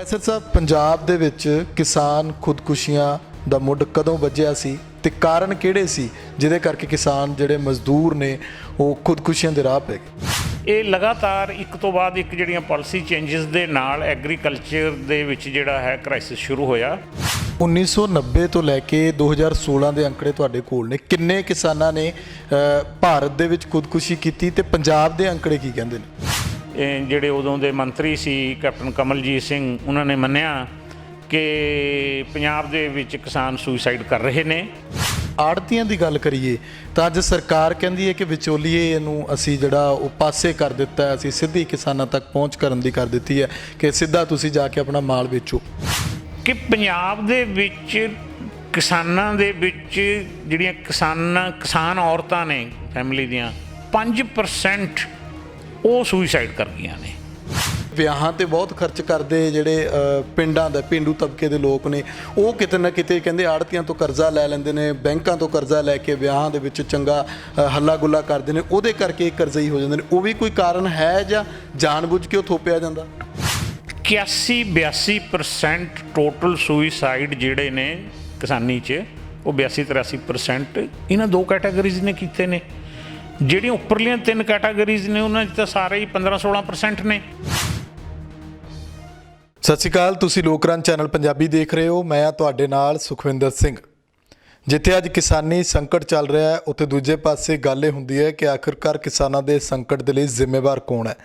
Professor ਸਾਹਿਬ, ਪੰਜਾਬ ਦੇ ਵਿੱਚ ਕਿਸਾਨ ਖੁਦਕੁਸ਼ੀਆਂ ਦਾ ਮੁੱਢ ਕਦੋਂ ਵੱਜਿਆ ਸੀ ਤੇ ਕਾਰਨ ਕਿਹੜੇ ਸੀ ਜਿਹਦੇ ਕਰਕੇ ਕਿਸਾਨ ਜਿਹੜੇ ਮਜ਼ਦੂਰ ਨੇ ਉਹ ਖੁਦਕੁਸ਼ੀਆਂ ਦੇ ਰਾਹ ਪੈ ਗਏ? ਇਹ ਲਗਾਤਾਰ ਇੱਕ ਤੋਂ ਬਾਅਦ ਇੱਕ ਜਿਹੜੀਆਂ ਪਾਲਿਸੀ ਚੇਂਜਸ ਦੇ ਨਾਲ ਐਗਰੀਕਲਚਰ ਦੇ ਵਿੱਚ ਜਿਹੜਾ ਹੈ ਕ੍ਰਾਈਸਿਸ ਸ਼ੁਰੂ ਹੋਇਆ। 1990 ਤੋਂ ਲੈ ਕੇ 2016 ਦੇ ਅੰਕੜੇ ਤੁਹਾਡੇ ਕੋਲ ਨੇ। ਕਿੰਨੇ ਕਿਸਾਨਾਂ ਨੇ ਭਾਰਤ ਦੇ ਵਿੱਚ ਖੁਦਕੁਸ਼ੀ ਕੀਤੀ ਤੇ ਪੰਜਾਬ ਦੇ ਅੰਕੜੇ ਕੀ ਕਹਿੰਦੇ ਨੇ? ਜਿਹੜੇ ਉਦੋਂ ਦੇ ਮੰਤਰੀ ਸੀ ਕੈਪਟਨ ਕਮਲਜੀਤ ਸਿੰਘ, ਉਹਨਾਂ ਨੇ ਮੰਨਿਆ ਕਿ ਪੰਜਾਬ ਦੇ ਵਿੱਚ ਕਿਸਾਨ ਸੁਸਾਈਡ ਕਰ ਰਹੇ ਨੇ। ਆੜ੍ਹਤੀਆਂ ਦੀ ਗੱਲ ਕਰੀਏ ਤਾਂ ਅੱਜ ਸਰਕਾਰ ਕਹਿੰਦੀ ਹੈ ਕਿ ਵਿਚੋਲੀਏ ਨੂੰ ਅਸੀਂ ਜਿਹੜਾ ਉਹ ਪਾਸੇ ਕਰ ਦਿੱਤਾ ਹੈ, ਅਸੀਂ ਸਿੱਧੀ ਕਿਸਾਨਾਂ ਤੱਕ ਪਹੁੰਚ ਕਰਨ ਦੀ ਕਰ ਦਿੱਤੀ ਹੈ ਕਿ ਸਿੱਧਾ ਤੁਸੀਂ ਜਾ ਕੇ ਆਪਣਾ ਮਾਲ ਵੇਚੋ। ਕਿ ਪੰਜਾਬ ਦੇ ਵਿੱਚ ਕਿਸਾਨਾਂ ਦੇ ਵਿੱਚ ਜਿਹੜੀਆਂ ਕਿਸਾਨ ਔਰਤਾਂ ਨੇ ਫੈਮਿਲੀ ਦੀਆਂ 5% ਉਹ ਸੁਸਾਈਡ ਕਰ ਗਈਆਂ ਨੇ। ਵਿਆਹਾਂ ਤੇ ਬਹੁਤ ਖਰਚ ਕਰਦੇ ਜਿਹੜੇ ਪਿੰਡਾਂ ਦੇ ਪੇਂਡੂ ਤਬਕੇ ਦੇ ਲੋਕ ਨੇ, ਉਹ ਕਿਤੇ ਨਾ ਕਿਤੇ ਕਹਿੰਦੇ ਆੜ੍ਹਤੀਆਂ ਤੋਂ ਕਰਜ਼ਾ ਲੈ ਲੈਂਦੇ ਨੇ, ਬੈਂਕਾਂ ਤੋਂ ਕਰਜ਼ਾ ਲੈ ਕੇ ਵਿਆਹਾਂ ਦੇ ਵਿੱਚ ਚੰਗਾ ਹੱਲਾ ਗੁੱਲਾ ਕਰਦੇ ਨੇ, ਉਹਦੇ ਕਰਕੇ ਕਰਜ਼ਈ ਹੋ ਜਾਂਦੇ ਨੇ। ਉਹ ਵੀ ਕੋਈ ਕਾਰਨ ਹੈ ਜਾਂ ਜਾਣਬੁੱਝ ਕੇ ਉਹ ਥੋਪਿਆ ਜਾਂਦਾ? 81-82% ਟੋਟਲ ਸੁਸਾਈਡ ਜਿਹੜੇ ਨੇ ਕਿਸਾਨੀ 'ਚ, ਉਹ 82-83% ਇਹਨਾਂ ਦੋ ਕੈਟਾਗਰੀਜ਼ ਨੇ ਕੀਤੇ ਨੇ। ਜਿਹੜੀਆਂ ਉੱਪਰਲੀਆਂ ਤਿੰਨ ਕੈਟਾਗਰੀਜ਼ ਨੇ ਉਹਨਾਂ 'ਚ ਤਾਂ ਸਾਰੇ ਹੀ 15-16% ਨੇ। ਸਤਿ ਸ਼੍ਰੀ ਅਕਾਲ, ਤੁਸੀਂ ਲੋਕਰਨ ਚੈਨਲ ਪੰਜਾਬੀ ਦੇਖ ਰਹੇ ਹੋ। ਮੈਂ ਤੁਹਾਡੇ ਨਾਲ ਸੁਖਵਿੰਦਰ ਸਿੰਘ। ਜਿੱਥੇ ਅੱਜ ਕਿਸਾਨੀ ਸੰਕਟ ਚੱਲ ਰਿਹਾ ਹੈ, ਉੱਥੇ ਦੂਜੇ ਪਾਸੇ ਗੱਲ ਇਹ ਹੁੰਦੀ ਹੈ ਕਿ ਆਖਿਰਕਾਰ ਕਿਸਾਨਾਂ ਦੇ ਸੰਕਟ ਦੇ ਲਈ ਜ਼ਿੰਮੇਵਾਰ ਕੌਣ ਹੈ?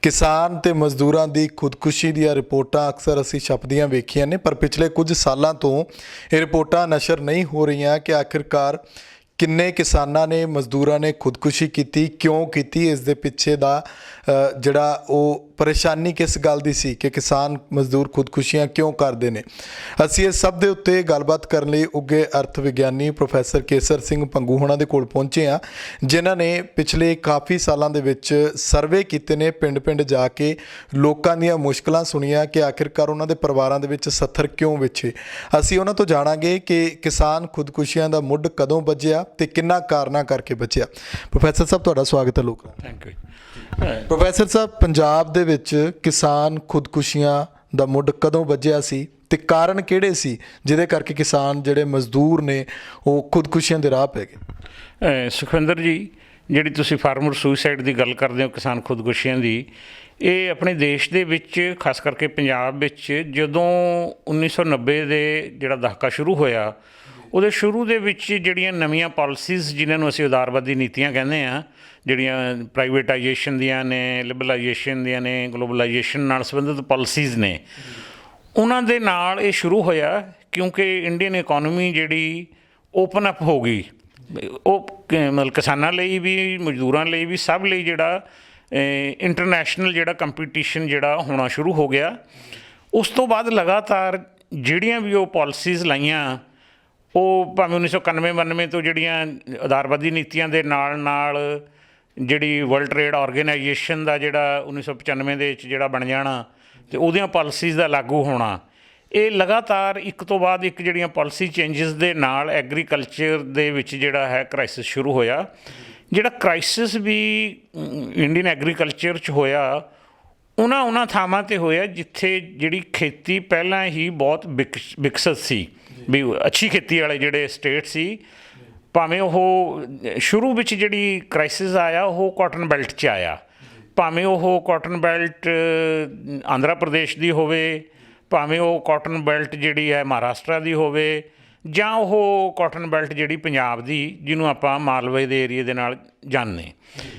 ਕਿਸਾਨ ਤੇ ਮਜ਼ਦੂਰਾਂ ਦੀ ਖੁਦਕੁਸ਼ੀ ਦੀਆਂ ਰਿਪੋਰਟਾਂ ਅਕਸਰ ਅਸੀਂ ਛਪਦੀਆਂ ਵੇਖੀਆਂ ਨੇ, ਪਰ ਪਿਛਲੇ ਕੁਝ ਸਾਲਾਂ ਤੋਂ ਇਹ ਰਿਪੋਰਟਾਂ ਨਸ਼ਰ ਨਹੀਂ ਹੋ ਰਹੀਆਂ ਕਿ ਆਖਿਰਕਾਰ ਕਿੰਨੇ ਕਿਸਾਨਾਂ ਨੇ, ਮਜ਼ਦੂਰਾਂ ਨੇ ਖੁਦਕੁਸ਼ੀ ਕੀਤੀ, ਕਿਉਂ ਕੀਤੀ, ਇਸ ਦੇ ਪਿੱਛੇ ਦਾ ਜਿਹੜਾ ਉਹ ਪਰੇਸ਼ਾਨੀ ਕਿਸ ਗੱਲ ਦੀ ਸੀ ਕਿ ਕਿਸਾਨ ਮਜ਼ਦੂਰ ਖੁਦਕੁਸ਼ੀਆਂ ਕਿਉਂ ਕਰਦੇ ਨੇ। ਅਸੀਂ ਇਸ ਸਭ ਦੇ ਉੱਤੇ ਗੱਲਬਾਤ ਕਰਨ ਲਈ ਉੱਘੇ ਅਰਥ ਵਿਗਿਆਨੀ ਪ੍ਰੋਫੈਸਰ ਕੇਸਰ ਸਿੰਘ ਭੰਗੂ ਹੋਣਾ ਦੇ ਕੋਲ ਪਹੁੰਚੇ ਹਾਂ, ਜਿਨ੍ਹਾਂ ਨੇ ਪਿਛਲੇ ਕਾਫੀ ਸਾਲਾਂ ਦੇ ਵਿੱਚ ਸਰਵੇ ਕੀਤੇ ਨੇ, ਪਿੰਡ-ਪਿੰਡ ਜਾ ਕੇ ਲੋਕਾਂ ਦੀਆਂ ਮੁਸ਼ਕਲਾਂ ਸੁਣੀਆਂ ਕਿ ਆਖਿਰਕਾਰ ਉਹਨਾਂ ਦੇ ਪਰਿਵਾਰਾਂ ਦੇ ਵਿੱਚ ਸੱਥਰ ਕਿਉਂ ਵਿਛੇ। ਅਸੀਂ ਉਹਨਾਂ ਤੋਂ ਜਾਣਾਂਗੇ ਕਿ ਕਿਸਾਨ ਖੁਦਕੁਸ਼ੀਆਂ ਦਾ ਮੁੱਢ ਕਦੋਂ ਵੱਜਿਆ ਤੇ ਕਿੰਨਾ ਕਾਰਨਾਂ ਕਰਕੇ ਬਚਿਆ। ਪ੍ਰੋਫੈਸਰ ਸਾਹਿਬ, ਤੁਹਾਡਾ ਸਵਾਗਤ ਹੈ ਲੋਕਾਂ। Thank you. ਪ੍ਰੋਫੈਸਰ ਸਾਹਿਬ, ਪੰਜਾਬ ਦੇ ਵਿੱਚ ਕਿਸਾਨ ਖੁਦਕੁਸ਼ੀਆਂ ਦਾ ਮੁੱਢ ਕਦੋਂ ਵੱਜਿਆ ਸੀ ਤੇ ਕਾਰਨ ਕਿਹੜੇ ਸੀ ਜਿਹਦੇ ਕਰਕੇ ਕਿਸਾਨ ਜਿਹੜੇ ਮਜ਼ਦੂਰ ਨੇ ਉਹ ਖੁਦਕੁਸ਼ੀਆਂ ਦੇ ਰਾਹ ਪੈ ਗਏ? ਸੁਖਵਿੰਦਰ ਜੀ, ਜਿਹੜੀ ਤੁਸੀਂ ਫਾਰਮਰ ਸੁਸਾਈਡ ਦੀ ਗੱਲ ਕਰਦੇ ਹੋ, ਕਿਸਾਨ ਖੁਦਕੁਸ਼ੀਆਂ ਦੀ, ਇਹ ਆਪਣੇ ਦੇਸ਼ ਦੇ ਵਿੱਚ ਖਾਸ ਕਰਕੇ ਪੰਜਾਬ ਵਿੱਚ ਜਦੋਂ 1990 ਦੇ ਜਿਹੜਾ ਦਹਾਕਾ ਸ਼ੁਰੂ ਹੋਇਆ, ਉਹਦੇ ਸ਼ੁਰੂ ਦੇ ਵਿੱਚ ਜਿਹੜੀਆਂ ਨਵੀਆਂ ਪਾਲਿਸੀਜ਼ ਜਿਨ੍ਹਾਂ ਨੂੰ ਅਸੀਂ ਉਦਾਰਵਾਦੀ ਨੀਤੀਆਂ ਕਹਿੰਦੇ ਹਾਂ, ਜਿਹੜੀਆਂ ਪ੍ਰਾਈਵੇਟਾਈਜੇਸ਼ਨ ਦੀਆਂ ਨੇ, ਲਿਬਰਲਾਈਜੇਸ਼ਨ ਦੀਆਂ ਨੇ, ਗਲੋਬਲਾਈਜੇਸ਼ਨ ਨਾਲ ਸੰਬੰਧਿਤ ਪਾਲਿਸੀਜ਼ ਨੇ, ਉਹਨਾਂ ਦੇ ਨਾਲ ਇਹ ਸ਼ੁਰੂ ਹੋਇਆ ਕਿਉਂਕਿ ਇੰਡੀਅਨ ਇਕੋਨਮੀ ਜਿਹੜੀ ਓਪਨ ਅਪ ਹੋ ਗਈ। ਉਹ ਮਤਲਬ ਕਿਸਾਨਾਂ ਲਈ ਵੀ, ਮਜ਼ਦੂਰਾਂ ਲਈ ਵੀ, ਸਭ ਲਈ ਜਿਹੜਾ ਇੰਟਰਨੈਸ਼ਨਲ ਜਿਹੜਾ ਕੰਪੀਟੀਸ਼ਨ ਜਿਹੜਾ ਹੋਣਾ ਸ਼ੁਰੂ ਹੋ ਗਿਆ। ਉਸ ਤੋਂ ਬਾਅਦ ਲਗਾਤਾਰ ਜਿਹੜੀਆਂ ਵੀ ਉਹ ਪਾਲਿਸੀਜ਼ ਲਾਈਆਂ, ਉਹ ਭਾਵੇਂ 1991-92 ਤੋਂ ਜਿਹੜੀਆਂ ਉਦਾਰਵਾਦੀ ਨੀਤੀਆਂ ਦੇ ਨਾਲ ਜਿਹੜੀ ਵਰਲਡ ਟ੍ਰੇਡ ਆਰਗੇਨਾਈਜੇਸ਼ਨ ਦਾ ਜਿਹੜਾ 1995 ਦੇ ਵਿੱਚ ਜਿਹੜਾ ਬਣ ਜਾਣਾ ਅਤੇ ਉਹਦੀਆਂ ਪਾਲਿਸੀਜ਼ ਦਾ ਲਾਗੂ ਹੋਣਾ, ਇਹ ਲਗਾਤਾਰ ਇੱਕ ਤੋਂ ਬਾਅਦ ਇੱਕ ਜਿਹੜੀਆਂ ਪਾਲਿਸੀ ਚੇਂਜਸ ਦੇ ਨਾਲ ਐਗਰੀਕਲਚਰ ਦੇ ਵਿੱਚ ਜਿਹੜਾ ਹੈ ਕ੍ਰਾਈਸਿਸ ਸ਼ੁਰੂ ਹੋਇਆ। ਜਿਹੜਾ ਕ੍ਰਾਈਸਿਸ ਵੀ ਇੰਡੀਅਨ ਐਗਰੀਕਲਚਰ 'ਚ ਹੋਇਆ, ਉਹਨਾਂ ਥਾਵਾਂ 'ਤੇ ਹੋਇਆ ਜਿੱਥੇ ਜਿਹੜੀ ਖੇਤੀ ਪਹਿਲਾਂ ਹੀ ਬਹੁਤ ਵਿਕਸਿਤ ਸੀ, ਵੀ ਅੱਛੀ ਖੇਤੀ ਵਾਲੇ ਜਿਹੜੇ ਸਟੇਟ ਸੀ। ਭਾਵੇਂ ਉਹ ਸ਼ੁਰੂ ਵਿੱਚ ਜਿਹੜੀ ਕ੍ਰਾਈਸਿਸ ਆਇਆ ਉਹ ਕਾਟਨ ਬੈਲਟ 'ਚ ਆਇਆ, ਭਾਵੇਂ ਉਹ ਕਾਟਨ ਬੈਲਟ ਆਂਧਰਾ ਪ੍ਰਦੇਸ਼ ਦੀ ਹੋਵੇ, ਭਾਵੇਂ ਉਹ ਕਾਟਨ ਬੈਲਟ ਜਿਹੜੀ ਹੈ ਮਹਾਰਾਸ਼ਟਰ ਦੀ ਹੋਵੇ, ਜਾਂ ਉਹ ਕਾਟਨ ਬੈਲਟ ਜਿਹੜੀ ਪੰਜਾਬ ਦੀ, ਜਿਹਨੂੰ ਆਪਾਂ ਮਾਲਵੇ ਦੇ ਏਰੀਏ ਦੇ ਨਾਲ ਜਾਣਦੇ।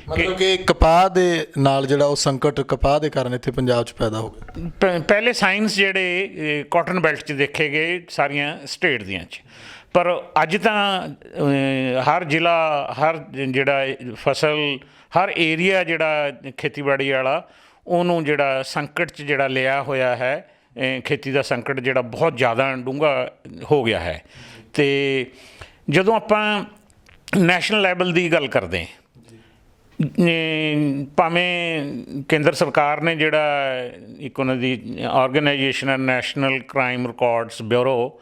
ਮਤਲਬ ਕਿ ਕਪਾਹ ਦੇ ਨਾਲ ਜਿਹੜਾ ਉਹ ਸੰਕਟ ਕਪਾਹ ਦੇ ਕਾਰਨ ਇੱਥੇ ਪੰਜਾਬ 'ਚ ਪੈਦਾ ਹੋ ਗਿਆ। ਪਹਿਲੇ ਸਾਇੰਸ ਜਿਹੜੇ ਕਾਟਨ ਬੈਲਟ 'ਚ ਦੇਖੇ ਗਏ ਸਾਰੀਆਂ ਸਟੇਟ ਦੀਆਂ 'ਚ, ਪਰ ਅੱਜ ਤਾਂ ਹਰ ਜ਼ਿਲ੍ਹਾ, ਹਰ ਜਿਹੜਾ ਫਸਲ, ਹਰ ਏਰੀਆ ਜਿਹੜਾ ਖੇਤੀਬਾੜੀ ਵਾਲਾ, ਉਹਨੂੰ ਜਿਹੜਾ ਸੰਕਟ 'ਚ ਜਿਹੜਾ ਲਿਆ ਹੋਇਆ ਹੈ, ਖੇਤੀ ਦਾ ਸੰਕਟ ਜਿਹੜਾ ਬਹੁਤ ਜ਼ਿਆਦਾ ਡੂੰਘਾ ਹੋ ਗਿਆ ਹੈ। ਅਤੇ ਜਦੋਂ ਆਪਾਂ ਨੈਸ਼ਨਲ ਲੈਵਲ ਦੀ ਗੱਲ ਕਰਦੇ, ਭਾਵੇਂ ਕੇਂਦਰ ਸਰਕਾਰ ਨੇ ਜਿਹੜਾ ਇੱਕ ਉਹਨਾਂ ਦੀ ਆਰਗੇਨਾਈਜੇਸ਼ਨ ਹੈ ਨੈਸ਼ਨਲ ਕ੍ਰਾਈਮ ਰਿਕਾਰਡਸ ਬਿਊਰੋ,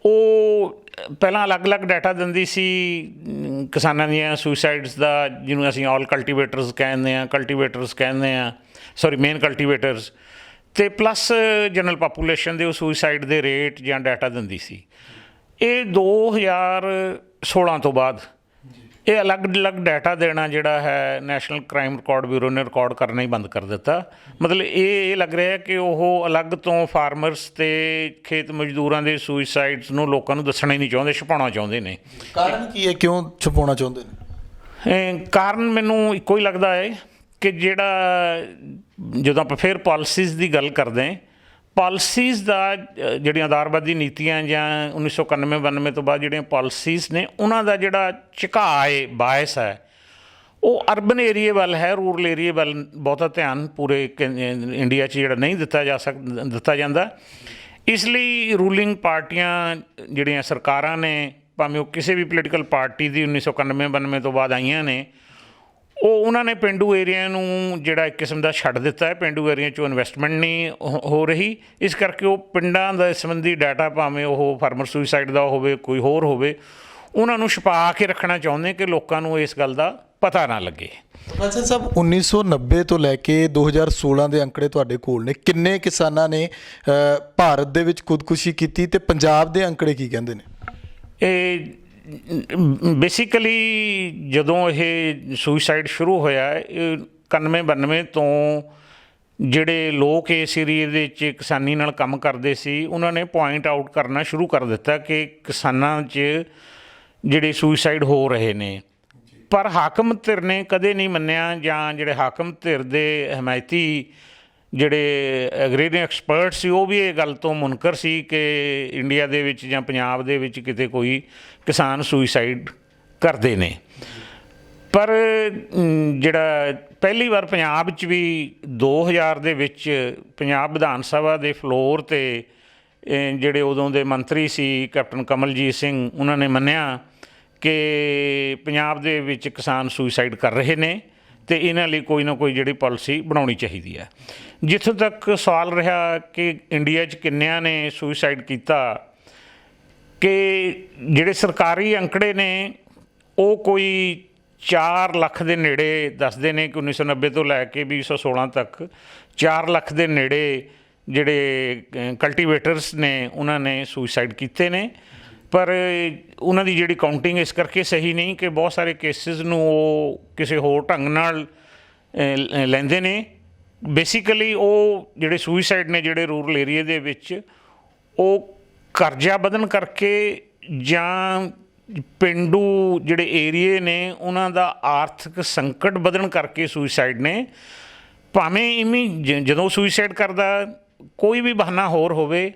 ਉਹ ਪਹਿਲਾਂ ਅਲੱਗ-ਅਲੱਗ ਡਾਟਾ ਦਿੰਦੀ ਸੀ ਕਿਸਾਨਾਂ ਦੀਆਂ ਸੁਸਾਈਡਸ ਦਾ, ਜਿਹਨੂੰ ਅਸੀਂ ਆਲ ਕਲਟੀਵੇਟਰਸ ਕਹਿੰਦੇ ਹਾਂ, ਮੇਨ ਕਲਟੀਵੇਟਰਸ। ਤੇ ਪਲੱਸ ਜਨਰਲ ਪਾਪੂਲੇਸ਼ਨ ਦੇ ਉਹ ਸੁਸਾਈਡ ਦੇ ਰੇਟ ਜਾਂ ਡਾਟਾ ਦਿੰਦੀ ਸੀ। ਇਹ 2016 ਤੋਂ ਬਾਅਦ ਇਹ ਅਲੱਗ-ਅਲੱਗ ਡਾਟਾ ਦੇਣਾ ਜਿਹੜਾ ਹੈ ਨੈਸ਼ਨਲ ਕ੍ਰਾਈਮ ਰਿਕਾਰਡ ਬਿਊਰੋ ਨੇ ਰਿਕਾਰਡ ਕਰਨਾ ਹੀ ਬੰਦ ਕਰ ਦਿੱਤਾ। ਮਤਲਬ ਇਹ ਲੱਗ ਰਿਹਾ ਕਿ ਉਹ ਅਲੱਗ ਤੋਂ ਫਾਰਮਰਸ ਤੇ ਖੇਤ ਮਜ਼ਦੂਰਾਂ ਦੇ ਸੁਸਾਈਡਸ ਨੂੰ ਲੋਕਾਂ ਨੂੰ ਦੱਸਣਾ ਹੀ ਨਹੀਂ ਚਾਹੁੰਦੇ, ਛੁਪਾਉਣਾ ਚਾਹੁੰਦੇ ਨੇ। ਕਾਰਨ ਕੀ ਹੈ, ਕਿਉਂ ਛੁਪਾਉਣਾ ਚਾਹੁੰਦੇ ਨੇ? ਕਾਰਨ ਮੈਨੂੰ ਇੱਕੋ ਹੀ ਲੱਗਦਾ ਹੈ ਕਿ ਜਿਹੜਾ ਜਦੋਂ ਆਪਾਂ ਫਿਰ ਪਾਲਿਸੀਜ਼ ਦੀ ਗੱਲ ਕਰਦੇ ਹਾਂ, ਪਾਲਿਸੀਜ਼ ਦਾ ਜਿਹੜੀਆਂ ਆਧਾਰਵਾਦੀ ਨੀਤੀਆਂ ਜਾਂ 1991-92 ਤੋਂ ਬਾਅਦ ਜਿਹੜੀਆਂ ਪਾਲਿਸੀਜ਼ ਨੇ ਉਹਨਾਂ ਦਾ ਜਿਹੜਾ ਝੁਕਾਅ ਹੈ, ਬਾਇਸ ਹੈ, ਉਹ ਅਰਬਨ ਏਰੀਏ ਵੱਲ ਹੈ, ਰੂਰਲ ਏਰੀਏ ਵੱਲ ਬਹੁਤਾ ਧਿਆਨ ਪੂਰੇ ਇੰਡੀਆ 'ਚ ਜਿਹੜਾ ਨਹੀਂ ਦਿੱਤਾ ਜਾਂਦਾ। ਇਸ ਲਈ ਰੂਲਿੰਗ ਪਾਰਟੀਆਂ ਜਿਹੜੀਆਂ ਸਰਕਾਰਾਂ ਨੇ, ਭਾਵੇਂ ਉਹ ਕਿਸੇ ਵੀ ਪੋਲੀਟੀਕਲ ਪਾਰਟੀ ਦੀ 1991-92 ਤੋਂ ਬਾਅਦ ਆਈਆਂ ਨੇ, ਉਹ ਉਹਨਾਂ ਨੇ ਪੇਂਡੂ ਏਰੀਆ ਨੂੰ ਜਿਹੜਾ ਇੱਕ ਕਿਸਮ ਦਾ ਛੱਡ ਦਿੱਤਾ ਹੈ। ਪੇਂਡੂ ਏਰੀਆ 'ਚੋਂ ਇਨਵੈਸਟਮੈਂਟ ਨਹੀਂ ਹੋ ਰਹੀ, ਇਸ ਕਰਕੇ ਉਹ ਪਿੰਡਾਂ ਦੇ ਸੰਬੰਧੀ ਡਾਟਾ, ਭਾਵੇਂ ਉਹ ਫਾਰਮਰ ਸੁਸਾਈਡ ਦਾ ਹੋਵੇ, ਕੋਈ ਹੋਰ ਹੋਵੇ, ਉਹਨਾਂ ਨੂੰ ਛੁਪਾ ਕੇ ਰੱਖਣਾ ਚਾਹੁੰਦੇ ਕਿ ਲੋਕਾਂ ਨੂੰ ਇਸ ਗੱਲ ਦਾ ਪਤਾ ਨਾ ਲੱਗੇ। ਪ੍ਰੋਫੈਸਰ ਸਾਹਿਬ, 1990 ਤੋਂ ਲੈ ਕੇ 2016 ਦੇ ਅੰਕੜੇ ਤੁਹਾਡੇ ਕੋਲ ਨੇ, ਕਿੰਨੇ ਕਿਸਾਨਾਂ ਨੇ ਭਾਰਤ ਦੇ ਵਿੱਚ ਖੁਦਕੁਸ਼ੀ ਕੀਤੀ ਤੇ ਪੰਜਾਬ ਦੇ ਅੰਕੜੇ ਕੀ ਕਹਿੰਦੇ ਨੇ? ਇਹ ਬੇਸਿਕਲੀ ਜਦੋਂ ਇਹ ਸੁਸਾਈਡ ਸ਼ੁਰੂ ਹੋਇਆ, 91-92 ਤੋਂ ਜਿਹੜੇ ਲੋਕ ਇਸ ਏਰੀਏ ਦੇ ਵਿੱਚ ਕਿਸਾਨੀ ਨਾਲ ਕੰਮ ਕਰਦੇ ਸੀ, ਉਹਨਾਂ ਨੇ ਪੁਆਇੰਟ ਆਊਟ ਕਰਨਾ ਸ਼ੁਰੂ ਕਰ ਦਿੱਤਾ ਕਿ ਕਿਸਾਨਾਂ 'ਚ ਜਿਹੜੇ ਸੁਸਾਈਡ ਹੋ ਰਹੇ ਨੇ। ਪਰ ਹਾਕਮ ਧਿਰ ਨੇ ਕਦੇ ਨਹੀਂ ਮੰਨਿਆ, ਜਾਂ ਜਿਹੜੇ ਹਾਕਮ ਧਿਰ ਦੇ ਹਮਾਇਤੀ ਜਿਹੜੇ ਐਗਰੀਰੀਅਨ ਐਕਸਪਰਟ ਸੀ, ਉਹ ਵੀ ਇਹ ਗੱਲ ਤੋਂ ਮੁਨਕਰ ਸੀ ਕਿ ਇੰਡੀਆ ਦੇ ਵਿੱਚ ਜਾਂ ਪੰਜਾਬ ਦੇ ਵਿੱਚ ਕਿਤੇ ਕੋਈ ਕਿਸਾਨ ਸੁਸਾਈਡ ਕਰਦੇ ਨੇ। ਪਰ ਜਿਹੜਾ ਪਹਿਲੀ ਵਾਰ ਪੰਜਾਬ 'ਚ ਵੀ 2000 ਦੇ ਵਿੱਚ ਪੰਜਾਬ ਵਿਧਾਨ ਸਭਾ ਦੇ ਫਲੋਰ 'ਤੇ ਜਿਹੜੇ ਉਦੋਂ ਦੇ ਮੰਤਰੀ ਸੀ ਕੈਪਟਨ ਕਮਲਜੀਤ ਸਿੰਘ, ਉਹਨਾਂ ਨੇ ਮੰਨਿਆ ਕਿ ਪੰਜਾਬ ਦੇ ਵਿੱਚ ਕਿਸਾਨ ਸੁਸਾਈਡ ਕਰ ਰਹੇ ਨੇ ਅਤੇ ਇਹਨਾਂ ਲਈ ਕੋਈ ਨਾ ਕੋਈ ਜਿਹੜੀ ਪਾਲਿਸੀ ਬਣਾਉਣੀ ਚਾਹੀਦੀ ਹੈ। ਜਿੱਥੋਂ ਤੱਕ ਸਵਾਲ ਰਿਹਾ ਕਿ ਇੰਡੀਆ 'ਚ ਕਿੰਨਿਆਂ ਨੇ ਸੁਸਾਈਡ ਕੀਤਾ, ਕਿ ਜਿਹੜੇ ਸਰਕਾਰੀ ਅੰਕੜੇ ਨੇ ਉਹ ਕੋਈ 4 ਲੱਖ ਦੇ ਨੇੜੇ ਦੱਸਦੇ ਨੇ ਕਿ 1990 ਤੋਂ ਲੈ ਕੇ 2016 ਤੱਕ 4 ਲੱਖ ਦੇ ਨੇੜੇ ਜਿਹੜੇ ਕਲਟੀਵੇਟਰਸ ਨੇ ਉਹਨਾਂ ਨੇ ਸੁਸਾਈਡ ਕੀਤੇ ਨੇ। ਪਰ ਉਹਨਾਂ ਦੀ ਜਿਹੜੀ ਕਾਊਂਟਿੰਗ ਇਸ ਕਰਕੇ ਸਹੀ ਨਹੀਂ ਕਿ ਬਹੁਤ ਸਾਰੇ ਕੇਸਿਸ ਨੂੰ ਉਹ ਕਿਸੇ ਹੋਰ ਢੰਗ ਨਾਲ ਲੈਂਦੇ ਨੇ। ਬੇਸਿਕਲੀ ਉਹ ਜਿਹੜੇ ਸੁਸਾਈਡ ਨੇ ਜਿਹੜੇ ਰੂਰਲ ਏਰੀਏ ਦੇ ਵਿੱਚ, ਉਹ ਕਰਜ਼ਾ ਵਧਣ ਕਰਕੇ ਜਾਂ ਪੇਂਡੂ ਜਿਹੜੇ ਏਰੀਏ ਨੇ ਉਹਨਾਂ ਦਾ ਆਰਥਿਕ ਸੰਕਟ ਵਧਣ ਕਰਕੇ ਸੁਸਾਈਡ ਨੇ। ਭਾਵੇਂ ਜਦੋਂ ਸੁਸਾਈਡ ਕਰਦਾ ਕੋਈ ਵੀ ਬਹਾਨਾ ਹੋਰ ਹੋਵੇ,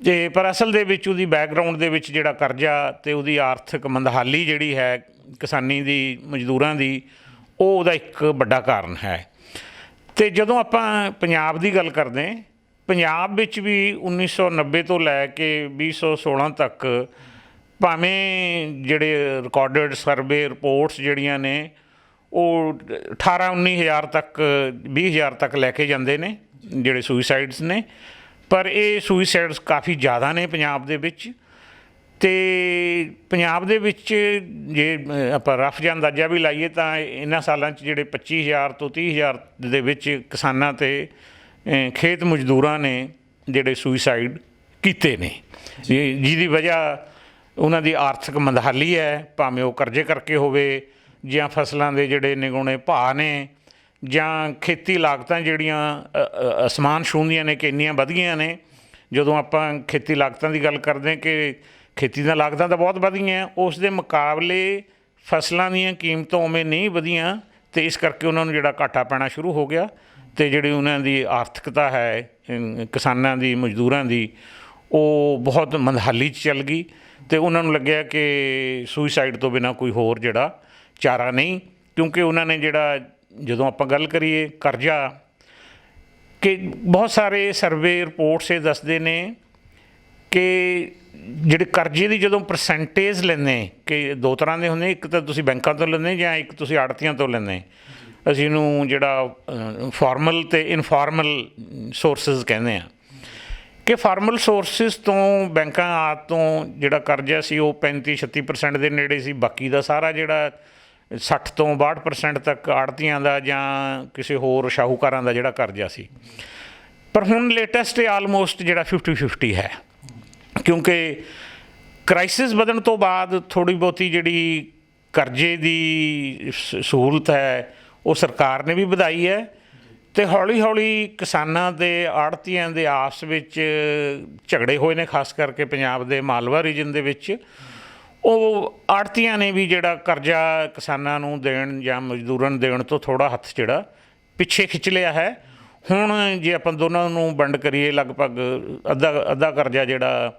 ਅਤੇ ਪਰ ਅਸਲ ਦੇ ਵਿੱਚ ਉਹਦੀ ਬੈਕਗਰਾਊਂਡ ਦੇ ਵਿੱਚ ਜਿਹੜਾ ਕਰਜ਼ਾ ਅਤੇ ਉਹਦੀ ਆਰਥਿਕ ਮੰਦਹਾਲੀ ਜਿਹੜੀ ਹੈ ਕਿਸਾਨੀ ਦੀ, ਮਜ਼ਦੂਰਾਂ ਦੀ, ਉਹ ਉਹਦਾ ਇੱਕ ਵੱਡਾ ਕਾਰਨ ਹੈ। ਅਤੇ ਜਦੋਂ ਆਪਾਂ ਪੰਜਾਬ ਦੀ ਗੱਲ ਕਰਦੇ, ਪੰਜਾਬ ਵਿੱਚ ਵੀ 1990 ਤੋਂ ਲੈ ਕੇ 2016 ਤੱਕ ਭਾਵੇਂ ਜਿਹੜੇ ਰਿਕਾਰਡਡ ਸਰਵੇ ਰਿਪੋਰਟਸ ਜਿਹੜੀਆਂ ਨੇ ਉਹ 18-19 ਹਜ਼ਾਰ ਤੱਕ, 20 ਹਜ਼ਾਰ ਤੱਕ ਲੈ ਕੇ ਜਾਂਦੇ ਨੇ ਜਿਹੜੇ ਸੁਸਾਈਡਸ ਨੇ। ਪਰ ਇਹ ਸੁਸਾਈਡਸ ਕਾਫੀ ਜ਼ਿਆਦਾ ਨੇ ਪੰਜਾਬ ਦੇ ਵਿੱਚ। ਅਤੇ ਪੰਜਾਬ ਦੇ ਵਿੱਚ ਜੇ ਆਪਾਂ ਰਫ ਜਿਹਾ ਅੰਦਾਜ਼ਾ ਵੀ ਲਾਈਏ ਤਾਂ ਇਹਨਾਂ ਸਾਲਾਂ 'ਚ ਜਿਹੜੇ 25,000 ਤੋਂ 30,000 ਦੇ ਵਿੱਚ ਕਿਸਾਨਾਂ ਅਤੇ ਖੇਤ ਮਜ਼ਦੂਰਾਂ ਨੇ ਜਿਹੜੇ ਸੁਸਾਈਡ ਕੀਤੇ ਨੇ, ਜਿਹਦੀ ਵਜ੍ਹਾ ਉਹਨਾਂ ਦੀ ਆਰਥਿਕ ਮੰਦਹਾਲੀ ਹੈ, ਭਾਵੇਂ ਉਹ ਕਰਜ਼ੇ ਕਰਕੇ ਹੋਵੇ ਜਾਂ ਫਸਲਾਂ ਦੇ ਜਿਹੜੇ ਨਿਗੁਣੇ ਭਾਅ ਨੇ, ਜਾਂ ਖੇਤੀ ਲਾਗਤਾਂ ਜਿਹੜੀਆਂ ਅਸਮਾਨ ਛੂੰਹਦੀਆਂ ਨੇ ਕਿ ਇੰਨੀਆਂ ਵਧ ਗਈਆਂ ਨੇ। ਜਦੋਂ ਆਪਾਂ ਖੇਤੀ ਲਾਗਤਾਂ ਦੀ ਗੱਲ ਕਰਦੇ ਕਿ ਖੇਤੀ ਦੀਆਂ ਲਾਗਤਾਂ ਤਾਂ ਬਹੁਤ ਵਧ ਗਈਆਂ, ਉਸ ਦੇ ਮੁਕਾਬਲੇ ਫਸਲਾਂ ਦੀਆਂ ਕੀਮਤਾਂ ਉਵੇਂ ਨਹੀਂ ਵਧੀਆਂ, ਅਤੇ ਇਸ ਕਰਕੇ ਉਹਨਾਂ ਨੂੰ ਜਿਹੜਾ ਘਾਟਾ ਪੈਣਾ ਸ਼ੁਰੂ ਹੋ ਗਿਆ। ਅਤੇ ਜਿਹੜੀ ਉਹਨਾਂ ਦੀ ਆਰਥਿਕਤਾ ਹੈ ਕਿਸਾਨਾਂ ਦੀ, ਮਜ਼ਦੂਰਾਂ ਦੀ, ਉਹ ਬਹੁਤ ਮੰਦਹਾਲੀ 'ਚ ਚੱਲ ਗਈ। ਅਤੇ ਉਹਨਾਂ ਨੂੰ ਲੱਗਿਆ ਕਿ ਸੁਸਾਈਡ ਤੋਂ ਬਿਨਾਂ ਕੋਈ ਹੋਰ ਜਿਹੜਾ ਚਾਰਾ ਨਹੀਂ, ਕਿਉਂਕਿ ਉਹਨਾਂ ਨੇ ਜਿਹੜਾ, ਜਦੋਂ ਆਪਾਂ ਗੱਲ ਕਰੀਏ ਕਰਜ਼ਾ, ਕਿ ਬਹੁਤ ਸਾਰੇ ਸਰਵੇ ਰਿਪੋਰਟਸ ਇਹ ਦੱਸਦੇ ਨੇ ਕਿ ਜਿਹੜੇ ਕਰਜ਼ੇ ਦੀ ਜਦੋਂ ਪਰਸੈਂਟੇਜ ਲੈਂਦੇ, ਕਿ 2 ਤਰ੍ਹਾਂ ਦੇ ਹੁੰਦੇ, ਇੱਕ ਤਾਂ ਤੁਸੀਂ ਬੈਂਕਾਂ ਤੋਂ ਲੈਂਦੇ ਜਾਂ ਇੱਕ ਤੁਸੀਂ ਆੜ੍ਹਤੀਆਂ ਤੋਂ ਲੈਂਦੇ। ਅਸੀਂ ਇਹਨੂੰ ਜਿਹੜਾ ਫਾਰਮਲ ਅਤੇ ਇਨਫਾਰਮਲ ਸੋਰਸਿਸ ਕਹਿੰਦੇ ਹਾਂ, ਕਿ ਫਾਰਮਲ ਸੋਰਸਿਸ ਤੋਂ, ਬੈਂਕਾਂ ਆਦਿ ਤੋਂ ਜਿਹੜਾ ਕਰਜ਼ਾ ਸੀ ਉਹ 35-36% ਦੇ ਨੇੜੇ ਸੀ। ਬਾਕੀ ਦਾ ਸਾਰਾ ਜਿਹੜਾ 60 ਤੋਂ 62% ਤੱਕ ਆੜ੍ਹਤੀਆਂ ਦਾ ਜਾਂ ਕਿਸੇ ਹੋਰ ਸ਼ਾਹੂਕਾਰਾਂ ਦਾ ਜਿਹੜਾ ਕਰਜ਼ਾ ਸੀ। ਪਰ ਹੁਣ ਲੇਟੈਸਟ ਆਲਮੋਸਟ ਜਿਹੜਾ 50-50 ਹੈ, ਕਿਉਂਕਿ ਕ੍ਰਾਈਸਿਸ ਵਧਣ ਤੋਂ ਬਾਅਦ ਥੋੜ੍ਹੀ ਬਹੁਤੀ ਜਿਹੜੀ ਕਰਜ਼ੇ ਦੀ ਸਹੂਲਤ ਹੈ ਉਹ ਸਰਕਾਰ ਨੇ ਵੀ ਵਧਾਈ ਹੈ, ਅਤੇ ਹੌਲੀ ਹੌਲੀ ਕਿਸਾਨਾਂ ਦੇ ਆੜ੍ਹਤੀਆਂ ਦੇ ਆਪਸ ਵਿੱਚ ਝਗੜੇ ਹੋਏ ਨੇ, ਖਾਸ ਕਰਕੇ ਪੰਜਾਬ ਦੇ ਮਾਲਵਾ ਰੀਜਨ ਦੇ ਵਿੱਚ। ਉਹ ਆੜ੍ਹਤੀਆਂ ਨੇ ਵੀ ਜਿਹੜਾ ਕਰਜ਼ਾ ਕਿਸਾਨਾਂ ਨੂੰ ਦੇਣ ਜਾਂ ਮਜ਼ਦੂਰਾਂ ਨੂੰ ਦੇਣ ਤੋਂ ਥੋੜ੍ਹਾ ਹੱਥ ਜਿਹੜਾ ਪਿੱਛੇ ਖਿੱਚ ਲਿਆ ਹੈ। ਹੁਣ ਜੇ ਆਪਾਂ ਦੋਨਾਂ ਨੂੰ ਵੰਡ ਕਰੀਏ, ਲਗਭਗ ਅੱਧਾ ਕਰਜ਼ਾ ਜਿਹੜਾ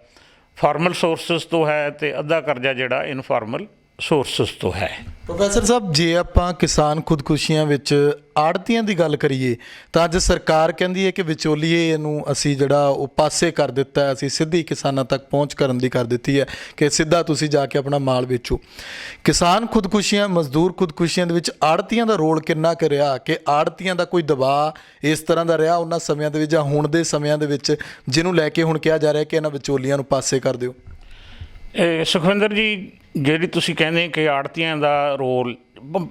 ਫਾਰਮਲ ਸੋਰਸਿਸ ਤੋਂ ਹੈ ਅਤੇ ਅੱਧਾ ਕਰਜ਼ਾ ਜਿਹੜਾ ਇਨਫਾਰਮਲ ਸੋਰਸਿਸ ਤੋਂ ਹੈ। ਪ੍ਰੋਫੈਸਰ ਸਾਹਿਬ, ਜੇ ਆਪਾਂ ਕਿਸਾਨ ਖੁਦਕੁਸ਼ੀਆਂ ਵਿੱਚ ਆੜ੍ਹਤੀਆਂ ਦੀ ਗੱਲ ਕਰੀਏ ਤਾਂ ਅੱਜ ਸਰਕਾਰ ਕਹਿੰਦੀ ਹੈ ਕਿ ਵਿਚੋਲੀਏ ਨੂੰ ਅਸੀਂ ਜਿਹੜਾ ਉਹ ਪਾਸੇ ਕਰ ਦਿੱਤਾ ਹੈ, ਅਸੀਂ ਸਿੱਧੀ ਕਿਸਾਨਾਂ ਤੱਕ ਪਹੁੰਚ ਕਰਨ ਦੀ ਕਰ ਦਿੱਤੀ ਹੈ ਕਿ ਸਿੱਧਾ ਤੁਸੀਂ ਜਾ ਕੇ ਆਪਣਾ ਮਾਲ ਵੇਚੋ। ਕਿਸਾਨ ਖੁਦਕੁਸ਼ੀਆਂ, ਮਜ਼ਦੂਰ ਖੁਦਕੁਸ਼ੀਆਂ ਦੇ ਵਿੱਚ ਆੜ੍ਹਤੀਆਂ ਦਾ ਰੋਲ ਕਿੰਨਾ ਕੁ ਰਿਹਾ, ਕਿ ਆੜ੍ਹਤੀਆਂ ਦਾ ਕੋਈ ਦਬਾਅ ਇਸ ਤਰ੍ਹਾਂ ਦਾ ਰਿਹਾ ਉਹਨਾਂ ਸਮਿਆਂ ਦੇ ਵਿੱਚ ਜਾਂ ਹੁਣ ਦੇ ਸਮਿਆਂ ਦੇ ਵਿੱਚ, ਜਿਹਨੂੰ ਲੈ ਕੇ ਹੁਣ ਕਿਹਾ ਜਾ ਰਿਹਾ ਕਿ ਇਹਨਾਂ ਵਿਚੋਲੀਆਂ ਨੂੰ ਪਾਸੇ ਕਰ ਦਿਓ? ਸੁਖਵਿੰਦਰ ਜੀ, ਜਿਹੜੀ ਤੁਸੀਂ ਕਹਿੰਦੇ ਕਿ ਆੜ੍ਹਤੀਆਂ ਦਾ ਰੋਲ,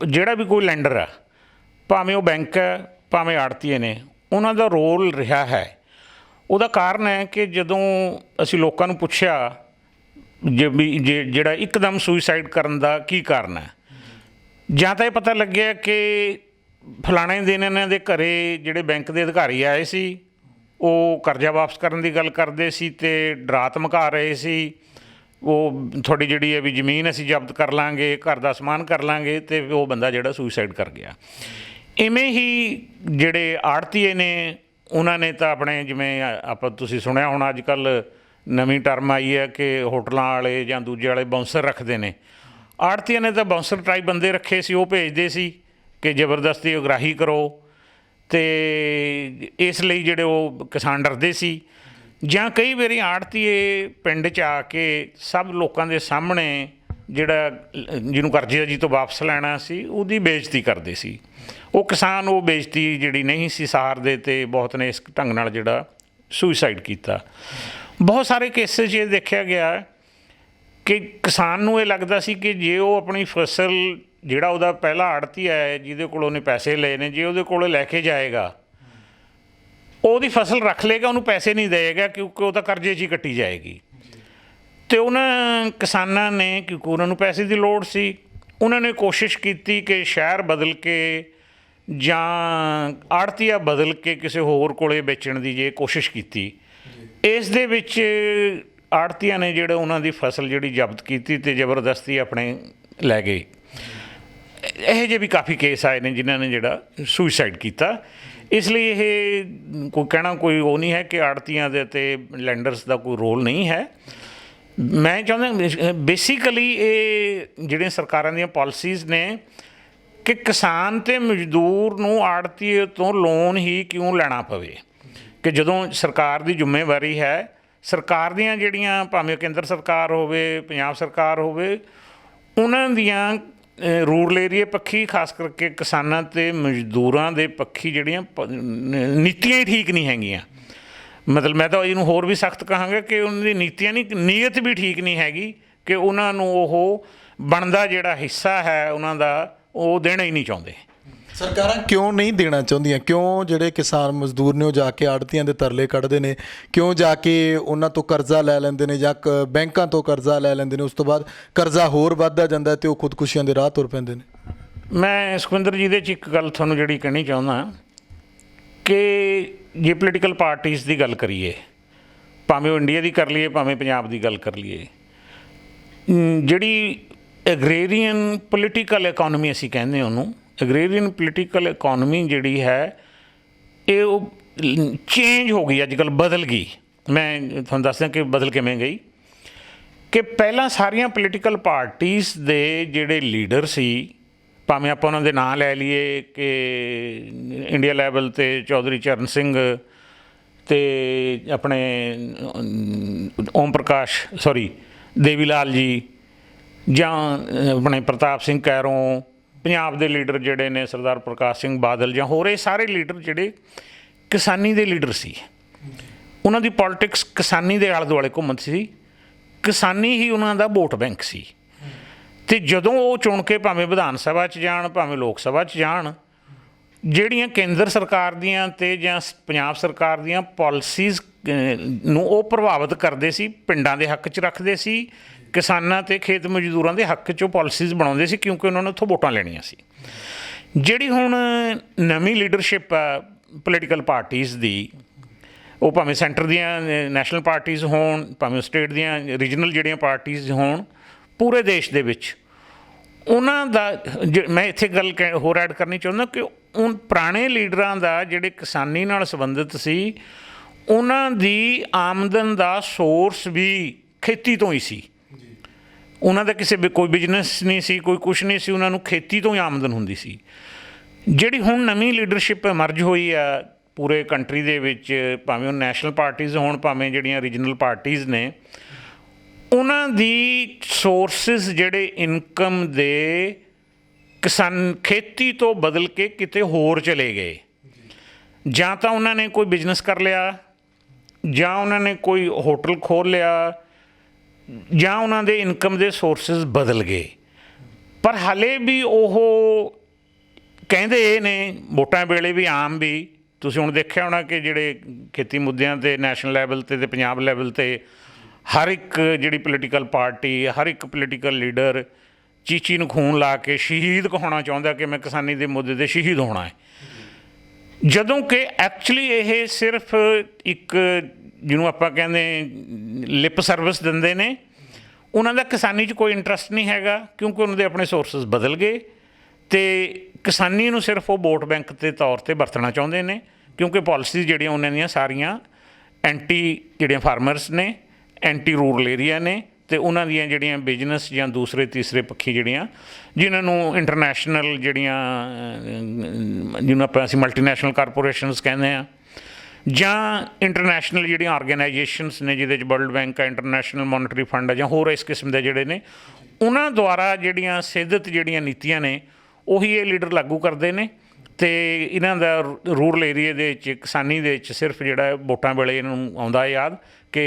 ਜਿਹੜਾ ਵੀ ਕੋਈ ਲੈਂਡਰ ਆ, ਭਾਵੇਂ ਉਹ ਬੈਂਕ ਹੈ ਭਾਵੇਂ ਆੜ੍ਹਤੀਏ ਨੇ, ਉਹਨਾਂ ਦਾ ਰੋਲ ਰਿਹਾ ਹੈ। ਉਹਦਾ ਕਾਰਨ ਹੈ ਕਿ ਜਦੋਂ ਅਸੀਂ ਲੋਕਾਂ ਨੂੰ ਪੁੱਛਿਆ ਜਿਹੜਾ ਇੱਕਦਮ ਸੁਈਸਾਈਡ ਕਰਨ ਦਾ ਕੀ ਕਾਰਨ ਹੈ, ਜਾਂ ਤਾਂ ਇਹ ਪਤਾ ਲੱਗਿਆ ਕਿ ਫਲਾਣੇ ਦਿਨ ਇਹਨਾਂ ਦੇ ਘਰੇ ਜਿਹੜੇ ਬੈਂਕ ਦੇ ਅਧਿਕਾਰੀ ਆਏ ਸੀ, ਉਹ ਕਰਜ਼ਾ ਵਾਪਸ ਕਰਨ ਦੀ ਗੱਲ ਕਰਦੇ ਸੀ ਅਤੇ ਡਰਾ ਧਮਕਾ ਰਹੇ ਸੀ, ਉਹ ਤੁਹਾਡੀ ਜਿਹੜੀ ਹੈ ਵੀ ਜ਼ਮੀਨ ਅਸੀਂ ਜ਼ਬਤ ਕਰ ਲਾਂਗੇ, ਘਰ ਦਾ ਸਮਾਨ ਕਰ ਲਾਂਗੇ, ਅਤੇ ਉਹ ਬੰਦਾ ਜਿਹੜਾ ਸੁਈਸਾਈਡ ਕਰ ਗਿਆ। ਇਵੇਂ ਹੀ ਜਿਹੜੇ ਆੜ੍ਹਤੀਏ ਨੇ, ਉਹਨਾਂ ਨੇ ਤਾਂ ਆਪਣੇ, ਜਿਵੇਂ ਆਪਾਂ ਤੁਸੀਂ ਸੁਣਿਆ ਹੁਣ ਅੱਜ ਕੱਲ੍ਹ ਨਵੀਂ ਟਰਮ ਆਈ ਹੈ ਕਿ ਹੋਟਲਾਂ ਵਾਲੇ ਜਾਂ ਦੂਜੇ ਵਾਲੇ ਬਾਊਂਸਰ ਰੱਖਦੇ ਨੇ। ਆੜ੍ਹਤੀਆਂ ਨੇ ਤਾਂ ਬਾਊਂਸਰ ਟਾਈਪ ਬੰਦੇ ਰੱਖੇ ਸੀ, ਉਹ ਭੇਜਦੇ ਸੀ ਕਿ ਜ਼ਬਰਦਸਤੀ ਉਗਰਾਹੀ ਕਰੋ, ਅਤੇ ਇਸ ਲਈ ਜਿਹੜੇ ਉਹ ਕਿਸਾਨ ਡਰਦੇ ਸੀ। ਜਾਂ ਕਈ ਵਾਰੀ ਆੜ੍ਹਤੀਏ ਪਿੰਡ 'ਚ ਆ ਕੇ ਸਭ ਲੋਕਾਂ ਦੇ ਸਾਹਮਣੇ ਜਿਹੜਾ ਜਿਹਨੂੰ ਕਰਜ਼ੇ ਜੀ ਤੋਂ ਵਾਪਸ ਲੈਣਾ ਸੀ, ਉਹਦੀ ਬੇਇੱਜ਼ਤੀ ਕਰਦੇ ਸੀ। ਉਹ ਕਿਸਾਨ ਉਹ ਬੇਇੱਜ਼ਤੀ ਜਿਹੜੀ ਨਹੀਂ ਸੀ ਸਹਾਰਦੇ, ਅਤੇ ਬਹੁਤ ਨੇ ਇਸ ਢੰਗ ਨਾਲ ਜਿਹੜਾ ਸੁਈਸਾਈਡ ਕੀਤਾ। ਬਹੁਤ ਸਾਰੇ ਕੇਸਿਸ 'ਚ ਇਹ ਦੇਖਿਆ ਗਿਆ ਕਿ ਕਿਸਾਨ ਨੂੰ ਇਹ ਲੱਗਦਾ ਸੀ ਕਿ ਜੇ ਉਹ ਆਪਣੀ ਫਸਲ, ਜਿਹੜਾ ਉਹਦਾ ਪਹਿਲਾ ਆੜ੍ਹਤੀ ਹੈ ਜਿਹਦੇ ਕੋਲ ਉਹਨੇ ਪੈਸੇ ਲਏ ਨੇ, ਜੇ ਉਹਦੇ ਕੋਲ ਲੈ ਕੇ ਜਾਏਗਾ, ਉਹਦੀ ਫਸਲ ਰੱਖ ਲਏਗਾ, ਉਹਨੂੰ ਪੈਸੇ ਨਹੀਂ ਦੇਵੇਗਾ, ਕਿਉਂਕਿ ਉਹ ਤਾਂ ਕਰਜ਼ੇ 'ਚ ਹੀ ਕੱਟੀ ਜਾਏਗੀ। ਅਤੇ ਉਹਨਾਂ ਕਿਸਾਨਾਂ ਨੇ, ਕਿਉਂਕਿ ਉਹਨਾਂ ਨੂੰ ਪੈਸੇ ਦੀ ਲੋੜ ਸੀ, ਉਹਨਾਂ ਨੇ ਕੋਸ਼ਿਸ਼ ਕੀਤੀ ਕਿ ਸ਼ਹਿਰ ਬਦਲ ਕੇ ਜਾਂ ਆੜ੍ਹਤੀਆ ਬਦਲ ਕੇ ਕਿਸੇ ਹੋਰ ਕੋਲੇ ਵੇਚਣ ਦੀ ਜੇ ਕੋਸ਼ਿਸ਼ ਕੀਤੀ। ਇਸ ਦੇ ਵਿੱਚ ਆੜ੍ਹਤੀਆਂ ਨੇ ਜਿਹੜੇ ਉਹਨਾਂ ਦੀ ਫਸਲ ਜਿਹੜੀ ਜ਼ਬਤ ਕੀਤੀ ਅਤੇ ਜ਼ਬਰਦਸਤੀ ਆਪਣੇ ਲੈ ਗਏ। ਇਹੋ ਜਿਹੇ ਵੀ ਕਾਫੀ ਕੇਸ ਆਏ ਨੇ ਜਿਨ੍ਹਾਂ ਨੇ ਜਿਹੜਾ ਸੁਈਸਾਈਡ ਕੀਤਾ। ਇਸ ਲਈ ਇਹ ਕੋਈ ਕਹਿਣਾ ਕੋਈ ਉਹ ਨਹੀਂ ਹੈ ਕਿ ਆੜ੍ਹਤੀਆਂ ਦੇ ਅਤੇ ਲੈਂਡਰਸ ਦਾ ਕੋਈ ਰੋਲ ਨਹੀਂ ਹੈ। ਮੈਂ ਚਾਹੁੰਦਾ ਬੇਸਿਕਲੀ ਇਹ ਜਿਹੜੀਆਂ ਸਰਕਾਰਾਂ ਦੀਆਂ ਪਾਲਿਸੀਜ਼ ਨੇ ਕਿ ਕਿਸਾਨ ਅਤੇ ਮਜ਼ਦੂਰ ਨੂੰ ਆੜ੍ਹਤੀਏ ਤੋਂ ਲੋਨ ਹੀ ਕਿਉਂ ਲੈਣਾ ਪਵੇ, ਕਿ ਜਦੋਂ ਸਰਕਾਰ ਦੀ ਜ਼ਿੰਮੇਵਾਰੀ ਹੈ, ਸਰਕਾਰ ਦੀਆਂ ਜਿਹੜੀਆਂ ਭਾਵੇਂ ਕੇਂਦਰ ਸਰਕਾਰ ਹੋਵੇ, ਪੰਜਾਬ ਸਰਕਾਰ ਹੋਵੇ, ਉਹਨਾਂ ਦੀਆਂ ਰੂਰਲ ਏਰੀਏ ਪੱਖੀ, ਖਾਸ ਕਰਕੇ ਕਿਸਾਨਾਂ ਅਤੇ ਮਜ਼ਦੂਰਾਂ ਦੇ ਪੱਖੀ ਜਿਹੜੀਆਂ ਨੀਤੀਆਂ ਹੀ ਠੀਕ ਨਹੀਂ ਹੈਗੀਆਂ। ਮਤਲਬ ਮੈਂ ਤਾਂ ਇਹਨੂੰ ਹੋਰ ਵੀ ਸਖਤ ਕਹਾਂਗਾ ਕਿ ਉਹਨਾਂ ਦੀ ਨੀਤੀਆਂ ਨਹੀਂ, ਨੀਅਤ ਵੀ ਠੀਕ ਨਹੀਂ ਹੈਗੀ ਕਿ ਉਹਨਾਂ ਨੂੰ ਉਹ ਬਣਦਾ ਜਿਹੜਾ ਹਿੱਸਾ ਹੈ ਉਹਨਾਂ ਦਾ ਉਹ ਦੇਣਾ ਹੀ ਨਹੀਂ ਚਾਹੁੰਦੇ। ਸਰਕਾਰਾਂ ਕਿਉਂ ਨਹੀਂ ਦੇਣਾ ਚਾਹੁੰਦੀਆਂ? ਕਿਉਂ ਜਿਹੜੇ ਕਿਸਾਨ ਮਜ਼ਦੂਰ ਨੇ ਉਹ ਜਾ ਕੇ ਆੜ੍ਹਤੀਆਂ ਦੇ ਤਰਲੇ ਕੱਢਦੇ ਨੇ? ਕਿਉਂ ਜਾ ਕੇ ਉਹਨਾਂ ਤੋਂ ਕਰਜ਼ਾ ਲੈ ਲੈਂਦੇ ਨੇ ਜਾਂ ਬੈਂਕਾਂ ਤੋਂ ਕਰਜ਼ਾ ਲੈ ਲੈਂਦੇ ਨੇ? ਉਸ ਤੋਂ ਬਾਅਦ ਕਰਜ਼ਾ ਹੋਰ ਵੱਧਦਾ ਜਾਂਦਾ ਅਤੇ ਉਹ ਖੁਦਕੁਸ਼ੀਆਂ ਦੇ ਰਾਹ ਤੁਰ ਪੈਂਦੇ ਨੇ। ਮੈਂ ਸੁਖਵਿੰਦਰ ਜੀ ਦੇ 'ਚ ਇੱਕ ਗੱਲ ਤੁਹਾਨੂੰ ਜਿਹੜੀ ਕਹਿਣੀ ਚਾਹੁੰਦਾ ਕਿ ਜੇ ਪੋਲੀਟੀਕਲ ਪਾਰਟੀਜ਼ ਦੀ ਗੱਲ ਕਰੀਏ, ਭਾਵੇਂ ਉਹ ਇੰਡੀਆ ਦੀ ਕਰ ਲਈਏ ਭਾਵੇਂ ਪੰਜਾਬ ਦੀ ਗੱਲ ਕਰ ਲਈਏ, ਜਿਹੜੀ ਐਗਰੇਰੀਅਨ ਪੋਲੀਟੀਕਲ ਇਕੋਨਮੀ ਅਸੀਂ ਕਹਿੰਦੇ ਉਹਨੂੰ, ਐਗਰੇਰੀਅਨ ਪੋਲੀਟੀਕਲ ਇਕੋਨਮੀ ਜਿਹੜੀ ਹੈ ਇਹ ਉਹ ਚੇਂਜ ਹੋ ਗਈ, ਅੱਜ ਕੱਲ੍ਹ ਬਦਲ ਗਈ। ਮੈਂ ਤੁਹਾਨੂੰ ਦੱਸਦਾ ਕਿ ਬਦਲ ਕਿਵੇਂ ਗਈ। ਕਿ ਪਹਿਲਾਂ ਸਾਰੀਆਂ ਪੋਲੀਟੀਕਲ ਪਾਰਟੀਜ਼ ਦੇ ਜਿਹੜੇ ਲੀਡਰ ਸੀ, ਭਾਵੇਂ ਆਪਾਂ ਉਹਨਾਂ ਦੇ ਨਾਂ ਲੈ ਲਈਏ ਕਿ ਇੰਡੀਆ ਲੈਵਲ 'ਤੇ ਚੌਧਰੀ ਚਰਨ ਸਿੰਘ ਅਤੇ ਆਪਣੇ ਦੇਵੀ ਲਾਲ ਜੀ, ਜਾਂ ਆਪਣੇ ਪ੍ਰਤਾਪ ਸਿੰਘ ਕੈਰੋਂ, ਪੰਜਾਬ ਦੇ ਲੀਡਰ ਜਿਹੜੇ ਨੇ ਸਰਦਾਰ ਪ੍ਰਕਾਸ਼ ਸਿੰਘ ਬਾਦਲ, ਜਾਂ ਹੋਰ ਇਹ ਸਾਰੇ ਲੀਡਰ ਜਿਹੜੇ ਕਿਸਾਨੀ ਦੇ ਲੀਡਰ ਸੀ, ਉਹਨਾਂ ਦੀ ਪੋਲੀਟਿਕਸ ਕਿਸਾਨੀ ਦੇ ਆਲੇ ਦੁਆਲੇ ਘੁੰਮਦੀ ਸੀ। ਕਿਸਾਨੀ ਹੀ ਉਹਨਾਂ ਦਾ ਵੋਟ ਬੈਂਕ ਸੀ। ਅਤੇ ਜਦੋਂ ਉਹ ਚੁਣ ਕੇ ਭਾਵੇਂ ਵਿਧਾਨ ਸਭਾ 'ਚ ਜਾਣ ਭਾਵੇਂ ਲੋਕ ਸਭਾ 'ਚ ਜਾਣ, ਜਿਹੜੀਆਂ ਕੇਂਦਰ ਸਰਕਾਰ ਦੀਆਂ ਤੇ ਜਾਂ ਪੰਜਾਬ ਸਰਕਾਰ ਦੀਆਂ ਪਾਲਿਸੀਜ਼ ਨੂੰ ਉਹ ਪ੍ਰਭਾਵਿਤ ਕਰਦੇ ਸੀ, ਪਿੰਡਾਂ ਦੇ ਹੱਕ 'ਚ ਰੱਖਦੇ ਸੀ, ਕਿਸਾਨਾਂ ਤੇ ਖੇਤ ਮਜ਼ਦੂਰਾਂ ਦੇ ਹੱਕ 'ਚ ਉਹ ਪਾਲਿਸੀਜ਼ ਬਣਾਉਂਦੇ ਸੀ, ਕਿਉਂਕਿ ਉਹਨਾਂ ਨੇ ਉੱਥੋਂ ਵੋਟਾਂ ਲੈਣੀਆਂ ਸੀ। ਜਿਹੜੀ ਹੁਣ ਨਵੀਂ ਲੀਡਰਸ਼ਿਪ ਆ ਪੋਲੀਟੀਕਲ ਪਾਰਟੀਜ਼ ਦੀ, ਉਹ ਭਾਵੇਂ ਸੈਂਟਰ ਦੀਆਂ ਨੈਸ਼ਨਲ ਪਾਰਟੀਜ਼ ਹੋਣ, ਭਾਵੇਂ ਸਟੇਟ ਦੀਆਂ ਰੀਜਨਲ ਜਿਹੜੀਆਂ ਪਾਰਟੀਜ਼ ਹੋਣ, ਪੂਰੇ ਦੇਸ਼ ਦੇ ਵਿੱਚ ਉਹਨਾਂ ਦਾ ਮੈਂ ਇੱਥੇ ਗੱਲ ਹੋਰ ਐਡ ਕਰਨੀ ਚਾਹੁੰਦਾ ਕਿ ਪੁਰਾਣੇ ਲੀਡਰਾਂ ਦਾ ਜਿਹੜੇ ਕਿਸਾਨੀ ਨਾਲ ਸੰਬੰਧਿਤ ਸੀ, ਉਹਨਾਂ ਦੀ ਆਮਦਨ ਦਾ ਸੋਰਸ ਵੀ ਖੇਤੀ ਤੋਂ ਹੀ ਸੀ। ਉਹਨਾਂ ਦਾ ਕਿਸੇ ਵੀ ਕੋਈ ਬਿਜ਼ਨਸ ਨਹੀਂ ਸੀ, ਕੋਈ ਕੁਛ ਨਹੀਂ ਸੀ, ਉਹਨਾਂ ਨੂੰ ਖੇਤੀ ਤੋਂ ਹੀ ਆਮਦਨ ਹੁੰਦੀ ਸੀ। ਜਿਹੜੀ ਹੁਣ ਨਵੀਂ ਲੀਡਰਸ਼ਿਪ ਐਮਰਜ ਹੋਈ ਆ ਪੂਰੇ ਕੰਟਰੀ ਦੇ ਵਿੱਚ, ਭਾਵੇਂ ਉਹ ਨੈਸ਼ਨਲ ਪਾਰਟੀਜ਼ ਹੋਣ, ਭਾਵੇਂ ਜਿਹੜੀਆਂ ਰੀਜਨਲ ਪਾਰਟੀਜ਼ ਨੇ, ਉਹਨਾਂ ਦੀ ਸੋਰਸਿਸ ਜਿਹੜੇ ਇਨਕਮ ਦੇ ਖੇਤੀ ਤੋਂ ਬਦਲ ਕੇ ਕਿਤੇ ਹੋਰ ਚਲੇ ਗਏ। ਜਾਂ ਤਾਂ ਉਹਨਾਂ ਨੇ ਕੋਈ ਬਿਜ਼ਨਸ ਕਰ ਲਿਆ, ਜਾਂ ਉਹਨਾਂ ਨੇ ਕੋਈ ਹੋਟਲ ਖੋਲ੍ਹ ਲਿਆ, ਜਾਂ ਉਹਨਾਂ ਦੇ ਇਨਕਮ ਦੇ ਸੋਰਸਿਸ ਬਦਲ ਗਏ। ਪਰ ਹਾਲੇ ਵੀ ਉਹ ਕਹਿੰਦੇ ਇਹ ਨੇ ਵੋਟਾਂ ਵੇਲੇ ਵੀ, ਆਮ ਵੀ ਤੁਸੀਂ ਹੁਣ ਦੇਖਿਆ ਹੋਣਾ ਕਿ ਜਿਹੜੇ ਖੇਤੀ ਮੁੱਦਿਆਂ 'ਤੇ ਨੈਸ਼ਨਲ ਲੈਵਲ 'ਤੇ ਪੰਜਾਬ ਲੈਵਲ 'ਤੇ ਹਰ ਇੱਕ ਜਿਹੜੀ ਪੋਲੀਟੀਕਲ ਪਾਰਟੀ, ਹਰ ਇੱਕ ਪੋਲੀਟੀਕਲ ਲੀਡਰ ਚੀਚੀ ਨੂੰ ਖੂਨ ਲਾ ਕੇ ਸ਼ਹੀਦ ਕਹਾਉਣਾ ਚਾਹੁੰਦਾ ਕਿ ਮੈਂ ਕਿਸਾਨੀ ਦੇ ਮੁੱਦੇ 'ਤੇ ਸ਼ਹੀਦ ਹੋਣਾ ਹੈ, ਜਦੋਂ ਕਿ ਐਕਚੁਅਲੀ ਇਹ ਸਿਰਫ ਇੱਕ ਜਿਹਨੂੰ ਆਪਾਂ ਕਹਿੰਦੇ ਲਿਪ ਸਰਵਿਸ ਦਿੰਦੇ ਨੇ। ਉਹਨਾਂ ਦਾ ਕਿਸਾਨੀ 'ਚ ਕੋਈ ਇੰਟਰਸਟ ਨਹੀਂ ਹੈਗਾ, ਕਿਉਂਕਿ ਉਹਨਾਂ ਦੇ ਆਪਣੇ ਸੋਰਸਿਸ ਬਦਲ ਗਏ ਅਤੇ ਕਿਸਾਨੀ ਨੂੰ ਸਿਰਫ ਉਹ ਵੋਟ ਬੈਂਕ ਦੇ ਤੌਰ 'ਤੇ ਵਰਤਣਾ ਚਾਹੁੰਦੇ ਨੇ, ਕਿਉਂਕਿ ਪਾਲਿਸੀਜ਼ ਜਿਹੜੀਆਂ ਉਹਨਾਂ ਦੀਆਂ ਸਾਰੀਆਂ ਐਂਟੀ ਜਿਹੜੀਆਂ ਫਾਰਮਰਸ ਨੇ, ਐਂਟੀ ਰੂਰਲ ਏਰੀਆ ਨੇ, ਅਤੇ ਉਹਨਾਂ ਦੀਆਂ ਜਿਹੜੀਆਂ ਬਿਜ਼ਨਸ ਜਾਂ ਦੂਸਰੇ ਤੀਸਰੇ ਪੱਖੀ ਜਿਹੜੀਆਂ, ਜਿਨ੍ਹਾਂ ਨੂੰ ਇੰਟਰਨੈਸ਼ਨਲ ਜਿਹੜੀਆਂ ਜਿਹਨੂੰ ਅਸੀਂ ਮਲਟੀਨੈਸ਼ਨਲ ਕਾਰਪੋਰੇਸ਼ਨਸ ਕਹਿੰਦੇ ਹਾਂ, ਜਾਂ ਇੰਟਰਨੈਸ਼ਨਲ ਜਿਹੜੀਆਂ ਆਰਗੇਨਾਈਜੇਸ਼ਨਸ ਨੇ ਜਿਹਦੇ 'ਚ ਵਰਲਡ ਬੈਂਕ ਹੈ, ਇੰਟਰਨੈਸ਼ਨਲ ਮੋਨੀਟਰੀ ਫੰਡ ਹੈ, ਜਾਂ ਹੋਰ ਇਸ ਕਿਸਮ ਦੇ ਜਿਹੜੇ ਨੇ, ਉਹਨਾਂ ਦੁਆਰਾ ਜਿਹੜੀਆਂ ਸਿੱਧਤ ਜਿਹੜੀਆਂ ਨੀਤੀਆਂ ਨੇ ਉਹੀ ਇਹ ਲੀਡਰ ਲਾਗੂ ਕਰਦੇ ਨੇ। ਅਤੇ ਇਹਨਾਂ ਦਾ ਰੂਰਲ ਏਰੀਏ ਦੇ ਵਿੱਚ, ਕਿਸਾਨੀ ਦੇ ਵਿੱਚ ਸਿਰਫ ਜਿਹੜਾ ਵੋਟਾਂ ਵੇਲੇ ਇਹਨਾਂ ਨੂੰ ਆਉਂਦਾ ਯਾਦ ਕਿ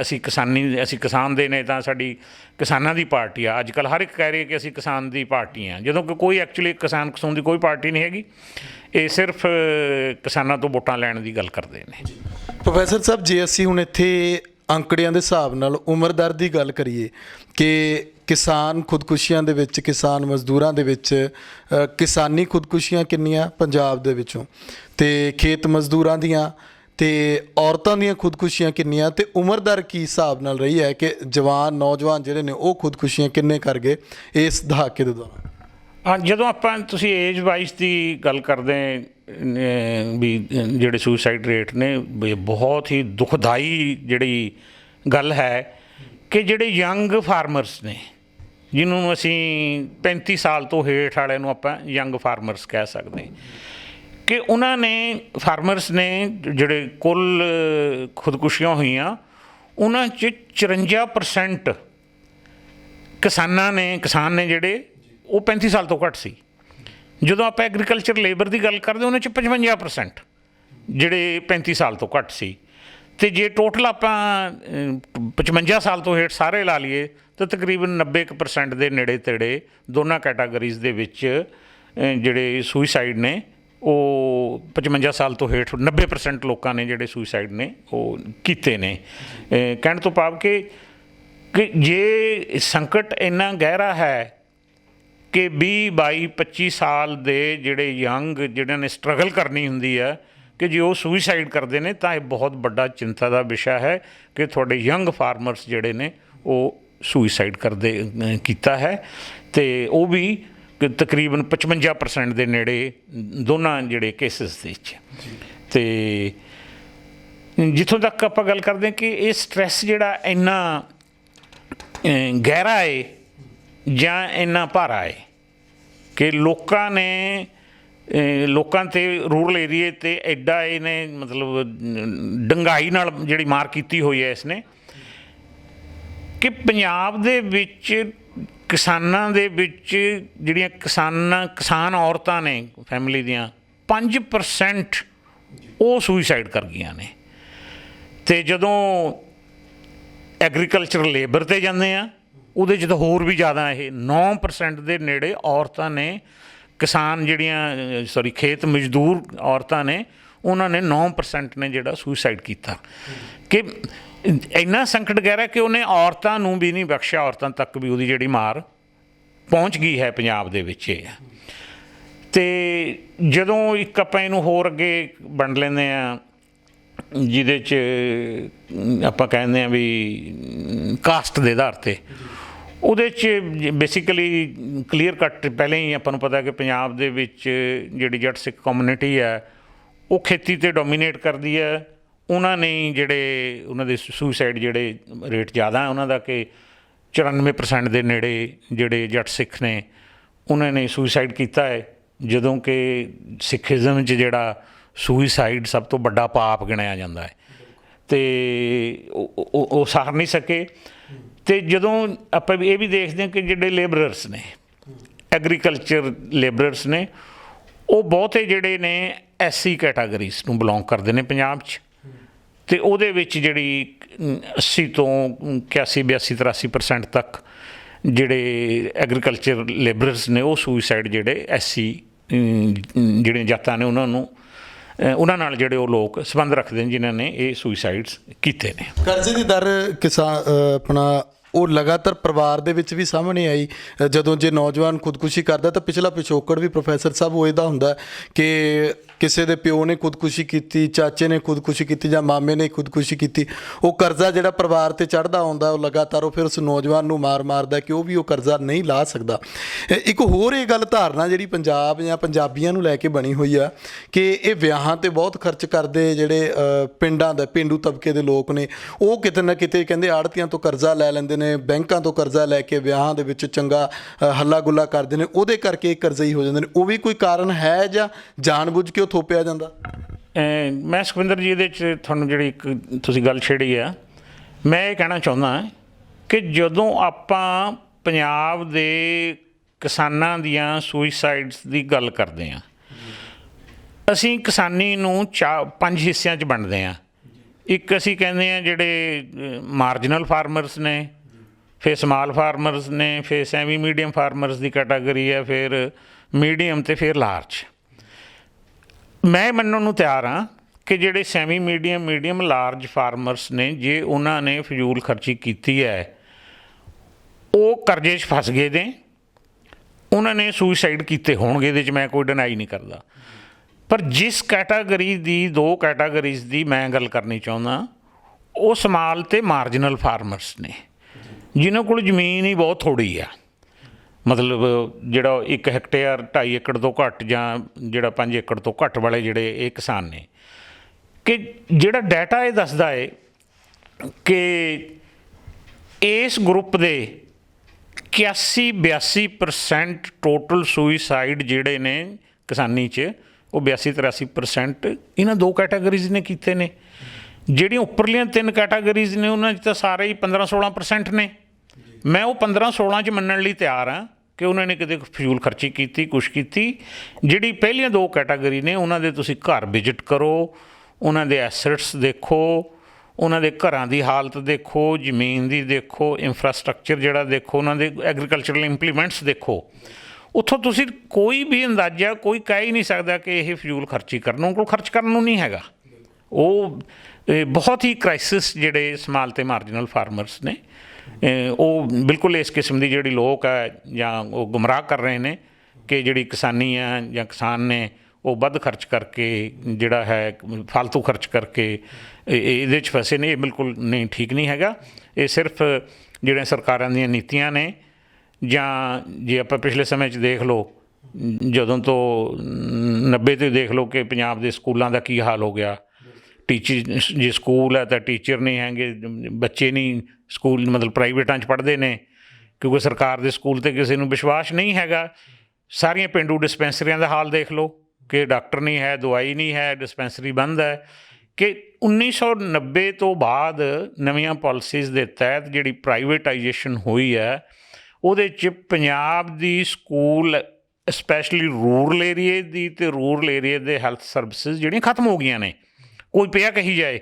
ਅਸੀਂ ਕਿਸਾਨ ਦੇ ਨੇ ਤਾਂ ਸਾਡੀ ਕਿਸਾਨਾਂ ਦੀ ਪਾਰਟੀ ਆ। ਅੱਜ ਕੱਲ੍ਹ ਹਰ ਇੱਕ ਕਹਿ ਰਹੇ ਕਿ ਅਸੀਂ ਕਿਸਾਨ ਦੀ ਪਾਰਟੀ ਹਾਂ, ਜਦੋਂ ਕਿ ਕੋਈ ਐਕਚੁਅਲੀ ਕਿਸਾਨ ਦੀ ਕੋਈ ਪਾਰਟੀ ਨਹੀਂ ਹੈਗੀ। ਇਹ ਸਿਰਫ ਕਿਸਾਨਾਂ ਤੋਂ ਵੋਟਾਂ ਲੈਣ ਦੀ ਗੱਲ ਕਰਦੇ ਨੇ। ਪ੍ਰੋਫੈਸਰ ਸਾਹਿਬ, ਜੇ ਅਸੀਂ ਹੁਣ ਇੱਥੇ ਅੰਕੜਿਆਂ ਦੇ ਹਿਸਾਬ ਨਾਲ ਉਮਰ ਦਰ ਦੀ ਗੱਲ ਕਰੀਏ ਕਿ ਕਿਸਾਨ ਖੁਦਕੁਸ਼ੀਆਂ ਦੇ ਵਿੱਚ, ਕਿਸਾਨ ਮਜ਼ਦੂਰਾਂ ਦੇ ਵਿੱਚ ਕਿਸਾਨੀ ਖੁਦਕੁਸ਼ੀਆਂ ਕਿੰਨੀਆਂ ਪੰਜਾਬ ਦੇ ਵਿੱਚੋਂ, ਅਤੇ ਖੇਤ ਮਜ਼ਦੂਰਾਂ ਦੀਆਂ ਅਤੇ ਔਰਤਾਂ ਦੀਆਂ ਖੁਦਕੁਸ਼ੀਆਂ ਕਿੰਨੀਆਂ, ਅਤੇ ਉਮਰ ਦਰ ਕੀ ਹਿਸਾਬ ਨਾਲ ਰਹੀ ਹੈ ਕਿ ਨੌਜਵਾਨ ਜਿਹੜੇ ਨੇ ਉਹ ਖੁਦਕੁਸ਼ੀਆਂ ਕਿੰਨੇ ਕਰ ਗਏ ਇਸ ਦਹਾਕੇ ਦੇ ਦੌਰਾਨ? ਹਾਂ, ਜਦੋਂ ਤੁਸੀਂ ਏਜ ਵਾਈਜ਼ ਦੀ ਗੱਲ ਕਰਦੇ ਵੀ ਜਿਹੜੇ ਸੁਸਾਈਡ ਰੇਟ ਨੇ, ਬਹੁਤ ਹੀ ਦੁਖਦਾਈ ਜਿਹੜੀ ਗੱਲ ਹੈ ਕਿ ਜਿਹੜੇ ਯੰਗ ਫਾਰਮਰਸ ਨੇ, ਜਿਹਨੂੰ ਅਸੀਂ 35 ਸਾਲ ਤੋਂ ਹੇਠ ਵਾਲਿਆਂ ਨੂੰ ਆਪਾਂ ਯੰਗ ਫਾਰਮਰਸ ਕਹਿ ਸਕਦੇ, ਕਿ ਉਹਨਾਂ ਨੇ ਫਾਰਮਰਸ ਨੇ ਜਿਹੜੇ ਕੁੱਲ ਖੁਦਕੁਸ਼ੀਆਂ ਹੋਈਆਂ, ਉਹਨਾਂ 'ਚ 54% ਕਿਸਾਨ ਨੇ ਜਿਹੜੇ ਉਹ 35 ਸਾਲ ਤੋਂ ਘੱਟ ਸੀ। ਜਦੋਂ ਆਪਾਂ ਐਗਰੀਕਲਚਰ ਲੇਬਰ ਦੀ ਗੱਲ ਕਰਦੇ ਉਹਨਾਂ 'ਚ 55% ਜਿਹੜੇ 35 ਸਾਲ ਤੋਂ ਘੱਟ ਸੀ। ਅਤੇ ਜੇ ਟੋਟਲ ਆਪਾਂ 55 ਸਾਲ ਤੋਂ ਹੇਠ ਸਾਰੇ ਲਾ ਲਈਏ ਤਾਂ ਤਕਰੀਬਨ 90% ਦੇ ਨੇੜੇ ਤੇੜੇ ਦੋਨਾਂ ਕੈਟਾਗਰੀਜ਼ ਦੇ ਵਿੱਚ ਜਿਹੜੇ ਸੁਈਸਾਈਡ ਨੇ ਉਹ 55 ਸਾਲ ਤੋਂ ਹੇਠ 90% ਲੋਕਾਂ ਨੇ ਜਿਹੜੇ ਸੁਈਸਾਈਡ ਨੇ ਉਹ ਕੀਤੇ ਨੇ। ਕਹਿਣ ਤੋਂ ਭਾਵ ਕਿ ਜੇ ਸੰਕਟ ਇੰਨਾ ਗਹਿਰਾ ਹੈ ਕਿ 20, 22, 25 ਸਾਲ ਦੇ ਜਿਹੜੇ ਯੰਗ ਜਿਹਨਾਂ ਨੇ ਸਟਰਗਲ ਕਰਨੀ ਹੁੰਦੀ ਹੈ, ਕਿ ਜੇ ਉਹ ਸੁਈਸਾਈਡ ਕਰਦੇ ਨੇ ਤਾਂ ਇਹ ਬਹੁਤ ਵੱਡਾ ਚਿੰਤਾ ਦਾ ਵਿਸ਼ਾ ਹੈ ਕਿ ਤੁਹਾਡੇ ਯੰਗ ਫਾਰਮਰਸ ਜਿਹੜੇ ਨੇ ਉਹ ਸੁਈਸਾਈਡ ਕੀਤਾ ਹੈ। ਅਤੇ ਉਹ ਵੀ ਤਕਰੀਬਨ 55% ਦੇ ਨੇੜੇ ਦੋਨਾਂ ਜਿਹੜੇ ਕੇਸਿਸ ਦੇ ਵਿੱਚ। ਅਤੇ ਜਿੱਥੋਂ ਤੱਕ ਆਪਾਂ ਗੱਲ ਕਰਦੇ ਕਿ ਇਹ ਸਟਰੈਸ ਜਿਹੜਾ ਇੰਨਾ ਗਹਿਰਾ ਹੈ ਜਾਂ ਇੰਨਾ ਭਾਰਾ ਹੈ ਕਿ ਲੋਕਾਂ 'ਤੇ ਰੂਰਲ ਏਰੀਏ 'ਤੇ ਐਡਾ ਇਹਨੇ ਮਤਲਬ ਡੰਗਾਈ ਨਾਲ ਜਿਹੜੀ ਮਾਰ ਕੀਤੀ ਹੋਈ ਹੈ ਇਸਨੇ, ਕਿ ਪੰਜਾਬ ਦੇ ਵਿੱਚ ਕਿਸਾਨਾਂ ਦੇ ਵਿੱਚ ਜਿਹੜੀਆਂ ਕਿਸਾਨ ਔਰਤਾਂ ਨੇ ਫੈਮਿਲੀ ਦੀਆਂ 5% ਉਹ ਸੁਈਸਾਈਡ ਕਰ ਗਈਆਂ ਨੇ। ਅਤੇ ਜਦੋਂ ਐਗਰੀਕਲਚਰ ਲੇਬਰ 'ਤੇ ਜਾਂਦੇ ਆ ਉਹਦੇ 'ਚ ਤਾਂ ਹੋਰ ਵੀ ਜ਼ਿਆਦਾ, ਇਹ 9% ਦੇ ਨੇੜੇ ਔਰਤਾਂ ਨੇ ਕਿਸਾਨ ਜਿਹੜੀਆਂ ਸੌਰੀ ਖੇਤ ਮਜ਼ਦੂਰ ਔਰਤਾਂ ਨੇ ਉਹਨਾਂ ਨੇ 9% ਨੇ ਜਿਹੜਾ ਸੁਸਾਈਡ ਕੀਤਾ। ਕਿ ਇੰਨਾ ਸੰਕਟ ਗਹਿਰਾ ਕਿ ਉਹਨੇ ਔਰਤਾਂ ਨੂੰ ਵੀ ਨਹੀਂ ਬਖਸ਼ਿਆ, ਔਰਤਾਂ ਤੱਕ ਵੀ ਉਹਦੀ ਜਿਹੜੀ ਮਾਰ ਪਹੁੰਚ ਗਈ ਹੈ ਪੰਜਾਬ ਦੇ ਵਿੱਚ ਇਹ। ਅਤੇ ਜਦੋਂ ਇੱਕ ਆਪਾਂ ਇਹਨੂੰ ਹੋਰ ਅੱਗੇ ਵੰਡ ਲੈਂਦੇ ਹਾਂ ਜਿਹਦੇ 'ਚ ਆਪਾਂ ਕਹਿੰਦੇ ਹਾਂ ਵੀ ਕਾਸਟ ਦੇ ਆਧਾਰ 'ਤੇ, ਉਹਦੇ 'ਚ ਬੇਸਿਕਲੀ ਕਲੀਅਰ ਕੱਟ ਪਹਿਲਾਂ ਹੀ ਆਪਾਂ ਨੂੰ ਪਤਾ ਕਿ ਪੰਜਾਬ ਦੇ ਵਿੱਚ ਜਿਹੜੀ ਜੱਟ ਸਿੱਖ ਕਮਿਊਨਿਟੀ ਹੈ ਉਹ ਖੇਤੀ 'ਤੇ ਡੋਮੀਨੇਟ ਕਰਦੀ ਹੈ। ਉਹਨਾਂ ਨੇ ਜਿਹੜੇ ਉਹਨਾਂ ਦੇ ਸੁਸਾਈਡ ਜਿਹੜੇ ਰੇਟ ਜ਼ਿਆਦਾ ਉਹਨਾਂ ਦਾ ਕਿ 94% ਦੇ ਨੇੜੇ ਜਿਹੜੇ ਜੱਟ ਸਿੱਖ ਨੇ ਉਹਨਾਂ ਨੇ ਸੁਸਾਈਡ ਕੀਤਾ ਹੈ, ਜਦੋਂ ਕਿ ਸਿੱਖੀਜ਼ਮ 'ਚ ਜਿਹੜਾ ਸੁਸਾਈਡ ਸਭ ਤੋਂ ਵੱਡਾ ਪਾਪ ਗਿਣਿਆ ਜਾਂਦਾ ਹੈ ਅਤੇ ਉਹ ਸਹਾਰ ਨਹੀਂ ਸਕੇ। ਅਤੇ ਜਦੋਂ ਆਪਾਂ ਇਹ ਵੀ ਦੇਖਦੇ ਹਾਂ ਕਿ ਜਿਹੜੇ ਲੇਬਰਰਸ ਨੇ, ਐਗਰੀਕਲਚਰ ਲੇਬਰਰਸ ਨੇ, ਉਹ ਬਹੁਤੇ ਜਿਹੜੇ ਨੇ SC ਕੈਟਾਗਰੀਜ਼ ਨੂੰ ਬਿਲੋਂਗ ਕਰਦੇ ਨੇ ਪੰਜਾਬ 'ਚ। ਅਤੇ ਉਹਦੇ ਵਿੱਚ ਜਿਹੜੀ 80 ਤੋਂ 81, 82, 83% ਤੱਕ ਜਿਹੜੇ ਐਗਰੀਕਲਚਰ ਲੇਬਰਰਸ ਨੇ ਉਹ ਸੁਸਾਈਡ ਜਿਹੜੇ SC ਜਿਹੜੀਆਂ ਜਾਤਾਂ ਨੇ ਉਹਨਾਂ ਨਾਲ ਜਿਹੜੇ ਉਹ ਲੋਕ ਸੰਬੰਧ ਰੱਖਦੇ ਨੇ ਜਿਨ੍ਹਾਂ ਨੇ ਇਹ ਸੁਸਾਈਡਸ ਕੀਤੇ ਨੇ। ਕਰਜ਼ੇ ਦੀ ਦਰ ਆਪਣਾ ਉਹ ਲਗਾਤਾਰ ਪਰਿਵਾਰ ਦੇ ਵਿੱਚ ਵੀ ਸਾਹਮਣੇ ਆਈ। ਜਦੋਂ ਜੇ ਨੌਜਵਾਨ ਖੁਦਕੁਸ਼ੀ ਕਰਦਾ ਤਾਂ ਪਿਛਲਾ ਪਿਛੋਕੜ ਵੀ ਪ੍ਰੋਫੈਸਰ ਸਾਹਿਬ ਉਹ ਇਹਦਾ ਹੁੰਦਾ ਕਿ ਕਿਸੇ ਦੇ ਪਿਓ ਨੇ ਖੁਦਕੁਸ਼ੀ ਕੀਤੀ, ਚਾਚੇ ਨੇ ਖੁਦਕੁਸ਼ੀ ਕੀਤੀ ਜਾਂ ਮਾਮੇ ਨੇ ਖੁਦਕੁਸ਼ੀ ਕੀਤੀ। ਉਹ ਕਰਜ਼ਾ ਜਿਹੜਾ ਪਰਿਵਾਰ 'ਤੇ ਚੜ੍ਹਦਾ ਆਉਂਦਾ ਉਹ ਲਗਾਤਾਰ ਉਹ ਫਿਰ ਉਸ ਨੌਜਵਾਨ ਨੂੰ ਮਾਰਦਾ ਕਿ ਉਹ ਵੀ ਉਹ ਕਰਜ਼ਾ ਨਹੀਂ ਲਾ ਸਕਦਾ। ਇੱਕ ਹੋਰ ਇਹ ਗੱਲ ਧਾਰਨਾ ਜਿਹੜੀ ਪੰਜਾਬ ਜਾਂ ਪੰਜਾਬੀਆਂ ਨੂੰ ਲੈ ਕੇ ਬਣੀ ਹੋਈ ਆ ਕਿ ਇਹ ਵਿਆਹਾਂ 'ਤੇ ਬਹੁਤ ਖਰਚ ਕਰਦੇ ਜਿਹੜੇ ਪਿੰਡਾਂ ਦੇ ਪੇਂਡੂ ਤਬਕੇ ਦੇ ਲੋਕ ਨੇ, ਉਹ ਕਿਤੇ ਨਾ ਕਿਤੇ ਕਹਿੰਦੇ ਆੜ੍ਹਤੀਆਂ ਤੋਂ ਕਰਜ਼ਾ ਲੈ ਲੈਂਦੇ ਨੇ, ਬੈਂਕਾਂ ਤੋਂ ਕਰਜ਼ਾ ਲੈ ਕੇ ਵਿਆਹਾਂ ਦੇ ਵਿੱਚ ਚੰਗਾ ਹੱਲਾ ਗੁੱਲਾ ਕਰਦੇ ਨੇ, ਉਹਦੇ ਕਰਕੇ ਕਰਜ਼ਈ ਹੋ ਜਾਂਦੇ ਨੇ। ਉਹ ਵੀ ਕੋਈ ਕਾਰਨ ਹੈ ਜਾਂ ਜਾਣਬੁੱਝ ਕੇ ਉਹ ਥੋਪਿਆ ਜਾਂਦਾ? ਮੈਂ ਸੁਖਵਿੰਦਰ ਜੀ ਇਹਦੇ 'ਚ ਤੁਹਾਨੂੰ ਜਿਹੜੀ ਇੱਕ ਤੁਸੀਂ ਗੱਲ ਛੇੜੀ ਆ, ਮੈਂ ਇਹ ਕਹਿਣਾ ਚਾਹੁੰਦਾ ਕਿ ਜਦੋਂ ਆਪਾਂ ਪੰਜਾਬ ਦੇ ਕਿਸਾਨਾਂ ਦੀਆਂ ਸੁਸਾਈਡਸ ਦੀ ਗੱਲ ਕਰਦੇ ਹਾਂ, ਅਸੀਂ ਕਿਸਾਨੀ ਨੂੰ 5 ਹਿੱਸਿਆਂ 'ਚ ਵੰਡਦੇ ਹਾਂ। ਇੱਕ ਅਸੀਂ ਕਹਿੰਦੇ ਹਾਂ ਜਿਹੜੇ ਮਾਰਜਨਲ ਫਾਰਮਰਸ ਨੇ, ਫਿਰ ਸਮਾਲ ਫਾਰਮਰਸ ਨੇ, ਫਿਰ ਸੈਮੀ ਮੀਡੀਅਮ ਫਾਰਮਰਸ ਦੀ ਕੈਟਾਗਰੀ ਹੈ, ਫਿਰ ਮੀਡੀਅਮ ਅਤੇ ਫਿਰ ਲਾਰਜ। ਮੈਂ ਮੰਨਣ ਨੂੰ ਤਿਆਰ ਹਾਂ ਕਿ ਜਿਹੜੇ ਸੈਮੀ ਮੀਡੀਅਮ ਲਾਰਜ ਫਾਰਮਰਸ ਨੇ, ਜੇ ਉਹਨਾਂ ਨੇ ਫਜ਼ੂਲ ਖਰਚੀ ਕੀਤੀ ਹੈ, ਉਹ ਕਰਜ਼ੇ 'ਚ ਫਸ ਗਏ ਨੇ, ਉਹਨਾਂ ਨੇ ਸੁਸਾਈਡ ਕੀਤੇ ਹੋਣਗੇ, ਇਹਦੇ 'ਚ ਮੈਂ ਕੋਈ ਡਿਨਾਈ ਨਹੀਂ ਕਰਦਾ। ਪਰ ਜਿਸ ਕੈਟਾਗਰੀ ਦੀ 2 ਕੈਟਾਗਰੀਜ਼ ਦੀ ਮੈਂ ਗੱਲ ਕਰਨੀ ਚਾਹੁੰਦਾ, ਉਹ ਸਮਾਲ ਅਤੇ ਮਾਰਜਨਲ ਫਾਰਮਰਸ ਨੇ, ਜਿਨ੍ਹਾਂ ਕੋਲ ਜ਼ਮੀਨ ਹੀ ਬਹੁਤ ਥੋੜ੍ਹੀ ਆ। ਮਤਲਬ ਜਿਹੜਾ 1 ਹੈਕਟੇਅਰ 2.5 ਏਕੜ ਤੋਂ ਘੱਟ ਜਾਂ ਜਿਹੜਾ 5 ਏਕੜ ਤੋਂ ਘੱਟ ਵਾਲੇ ਜਿਹੜੇ ਇਹ ਕਿਸਾਨ ਨੇ, ਕਿ ਜਿਹੜਾ ਡਾਟਾ ਇਹ ਦੱਸਦਾ ਹੈ ਕਿ ਇਸ ਗਰੁੱਪ ਦੇ 81-82% ਟੋਟਲ ਸੁਸਾਈਡ ਜਿਹੜੇ ਨੇ ਕਿਸਾਨੀ 'ਚ, ਉਹ 82-83% ਇਹਨਾਂ 2 ਕੈਟਾਗਰੀਜ਼ ਨੇ ਕੀਤੇ ਨੇ। ਜਿਹੜੀਆਂ ਉੱਪਰਲੀਆਂ 3 ਕੈਟਾਗਰੀਜ਼ ਨੇ ਉਹਨਾਂ 'ਚ ਤਾਂ ਸਾਰੇ ਹੀ 15-16% ਨੇ। ਮੈਂ ਉਹ 15-16 'ਚ ਮੰਨਣ ਲਈ ਤਿਆਰ ਹਾਂ ਕਿ ਉਹਨਾਂ ਨੇ ਕਿਤੇ ਫਜ਼ੂਲ ਖਰਚੀ ਕੀਤੀ, ਕੁਛ ਕੀਤੀ। ਜਿਹੜੀ ਪਹਿਲੀਆਂ 2 ਕੈਟਾਗਰੀ ਨੇ ਉਹਨਾਂ ਦੇ ਤੁਸੀਂ ਘਰ ਵਿਜ਼ਿਟ ਕਰੋ, ਉਹਨਾਂ ਦੇ ਐਸੈਟਸ ਦੇਖੋ, ਉਹਨਾਂ ਦੇ ਘਰਾਂ ਦੀ ਹਾਲਤ ਦੇਖੋ, ਜ਼ਮੀਨ ਦੀ ਦੇਖੋ, ਇੰਫਰਾਸਟਰਕਚਰ ਜਿਹੜਾ ਦੇਖੋ, ਉਹਨਾਂ ਦੇ ਐਗਰੀਕਲਚਰਲ ਇੰਪਲੀਮੈਂਟਸ ਦੇਖੋ। ਉੱਥੋਂ ਤੁਸੀਂ ਕੋਈ ਵੀ ਅੰਦਾਜ਼ਾ ਕੋਈ ਕਹਿ ਹੀ ਨਹੀਂ ਸਕਦਾ ਕਿ ਇਹ ਫਜ਼ੂਲ ਖਰਚੀ ਕਰਨ, ਉਹਨਾਂ ਕੋਲ ਖਰਚ ਕਰਨ ਨੂੰ ਨਹੀਂ ਹੈਗਾ। ਉਹ ਬਹੁਤ ਹੀ ਕ੍ਰਾਈਸਿਸ ਜਿਹੜੇ ਸਮਾਲ ਅਤੇ ਮਾਰਜਨਲ ਫਾਰਮਰਸ ਨੇ, ਉਹ ਬਿਲਕੁਲ ਇਸ ਕਿਸਮ ਦੀ ਜਿਹੜੀ ਲੋਕ ਹੈ ਜਾਂ ਉਹ ਗੁੰਮਰਾਹ ਕਰ ਰਹੇ ਨੇ ਕਿ ਜਿਹੜੀ ਕਿਸਾਨੀ ਹੈ ਜਾਂ ਕਿਸਾਨ ਨੇ ਉਹ ਵੱਧ ਖਰਚ ਕਰਕੇ ਜਿਹੜਾ ਹੈ ਫਾਲਤੂ ਖਰਚ ਕਰਕੇ ਇਹਦੇ 'ਚ ਫਸੇ ਨੇ। ਇਹ ਬਿਲਕੁਲ ਨਹੀਂ, ਠੀਕ ਨਹੀਂ ਹੈਗਾ। ਇਹ ਸਿਰਫ ਜਿਹੜੀਆਂ ਸਰਕਾਰਾਂ ਦੀਆਂ ਨੀਤੀਆਂ ਨੇ, ਜਾਂ ਜੇ ਆਪਾਂ ਪਿਛਲੇ ਸਮੇਂ 'ਚ ਦੇਖ ਲਓ, ਜਦੋਂ ਤੋਂ 90 'ਤੇ ਦੇਖ ਲਓ ਕਿ ਪੰਜਾਬ ਦੇ ਸਕੂਲਾਂ ਦਾ ਕੀ ਹਾਲ ਹੋ ਗਿਆ। ਟੀਚਰ ਜੇ ਸਕੂਲ ਹੈ ਤਾਂ ਟੀਚਰ ਨਹੀਂ ਹੈਗੇ, ਬੱਚੇ ਨਹੀਂ ਸਕੂਲ ਮਤਲਬ ਪ੍ਰਾਈਵੇਟਾਂ 'ਚ ਪੜ੍ਹਦੇ ਨੇ ਕਿਉਂਕਿ ਸਰਕਾਰ ਦੇ ਸਕੂਲ 'ਤੇ ਕਿਸੇ ਨੂੰ ਵਿਸ਼ਵਾਸ ਨਹੀਂ ਹੈਗਾ। ਸਾਰੀਆਂ ਪੇਂਡੂ ਡਿਸਪੈਂਸਰੀਆਂ ਦਾ ਹਾਲ ਦੇਖ ਲਓ ਕਿ ਡਾਕਟਰ ਨਹੀਂ ਹੈ, ਦਵਾਈ ਨਹੀਂ ਹੈ, ਡਿਸਪੈਂਸਰੀ ਬੰਦ ਹੈ। ਕਿ 1990 ਤੋਂ ਬਾਅਦ ਨਵੀਆਂ ਪਾਲਿਸੀਜ਼ ਦੇ ਤਹਿਤ ਜਿਹੜੀ ਪ੍ਰਾਈਵੇਟਾਈਜੇਸ਼ਨ ਹੋਈ ਹੈ, ਉਹਦੇ 'ਚ ਪੰਜਾਬ ਦੀ ਸਕੂਲ ਸਪੈਸ਼ਲੀ ਰੂਰਲ ਏਰੀਏ ਦੀ ਅਤੇ ਰੂਰਲ ਏਰੀਏ ਦੇ ਹੈਲਥ ਸਰਵਿਸਿਜ਼ ਜਿਹੜੀਆਂ ਖਤਮ ਹੋ ਗਈਆਂ ਨੇ। ਕੋਈ ਪਿਆ ਕਹੀ ਜਾਏ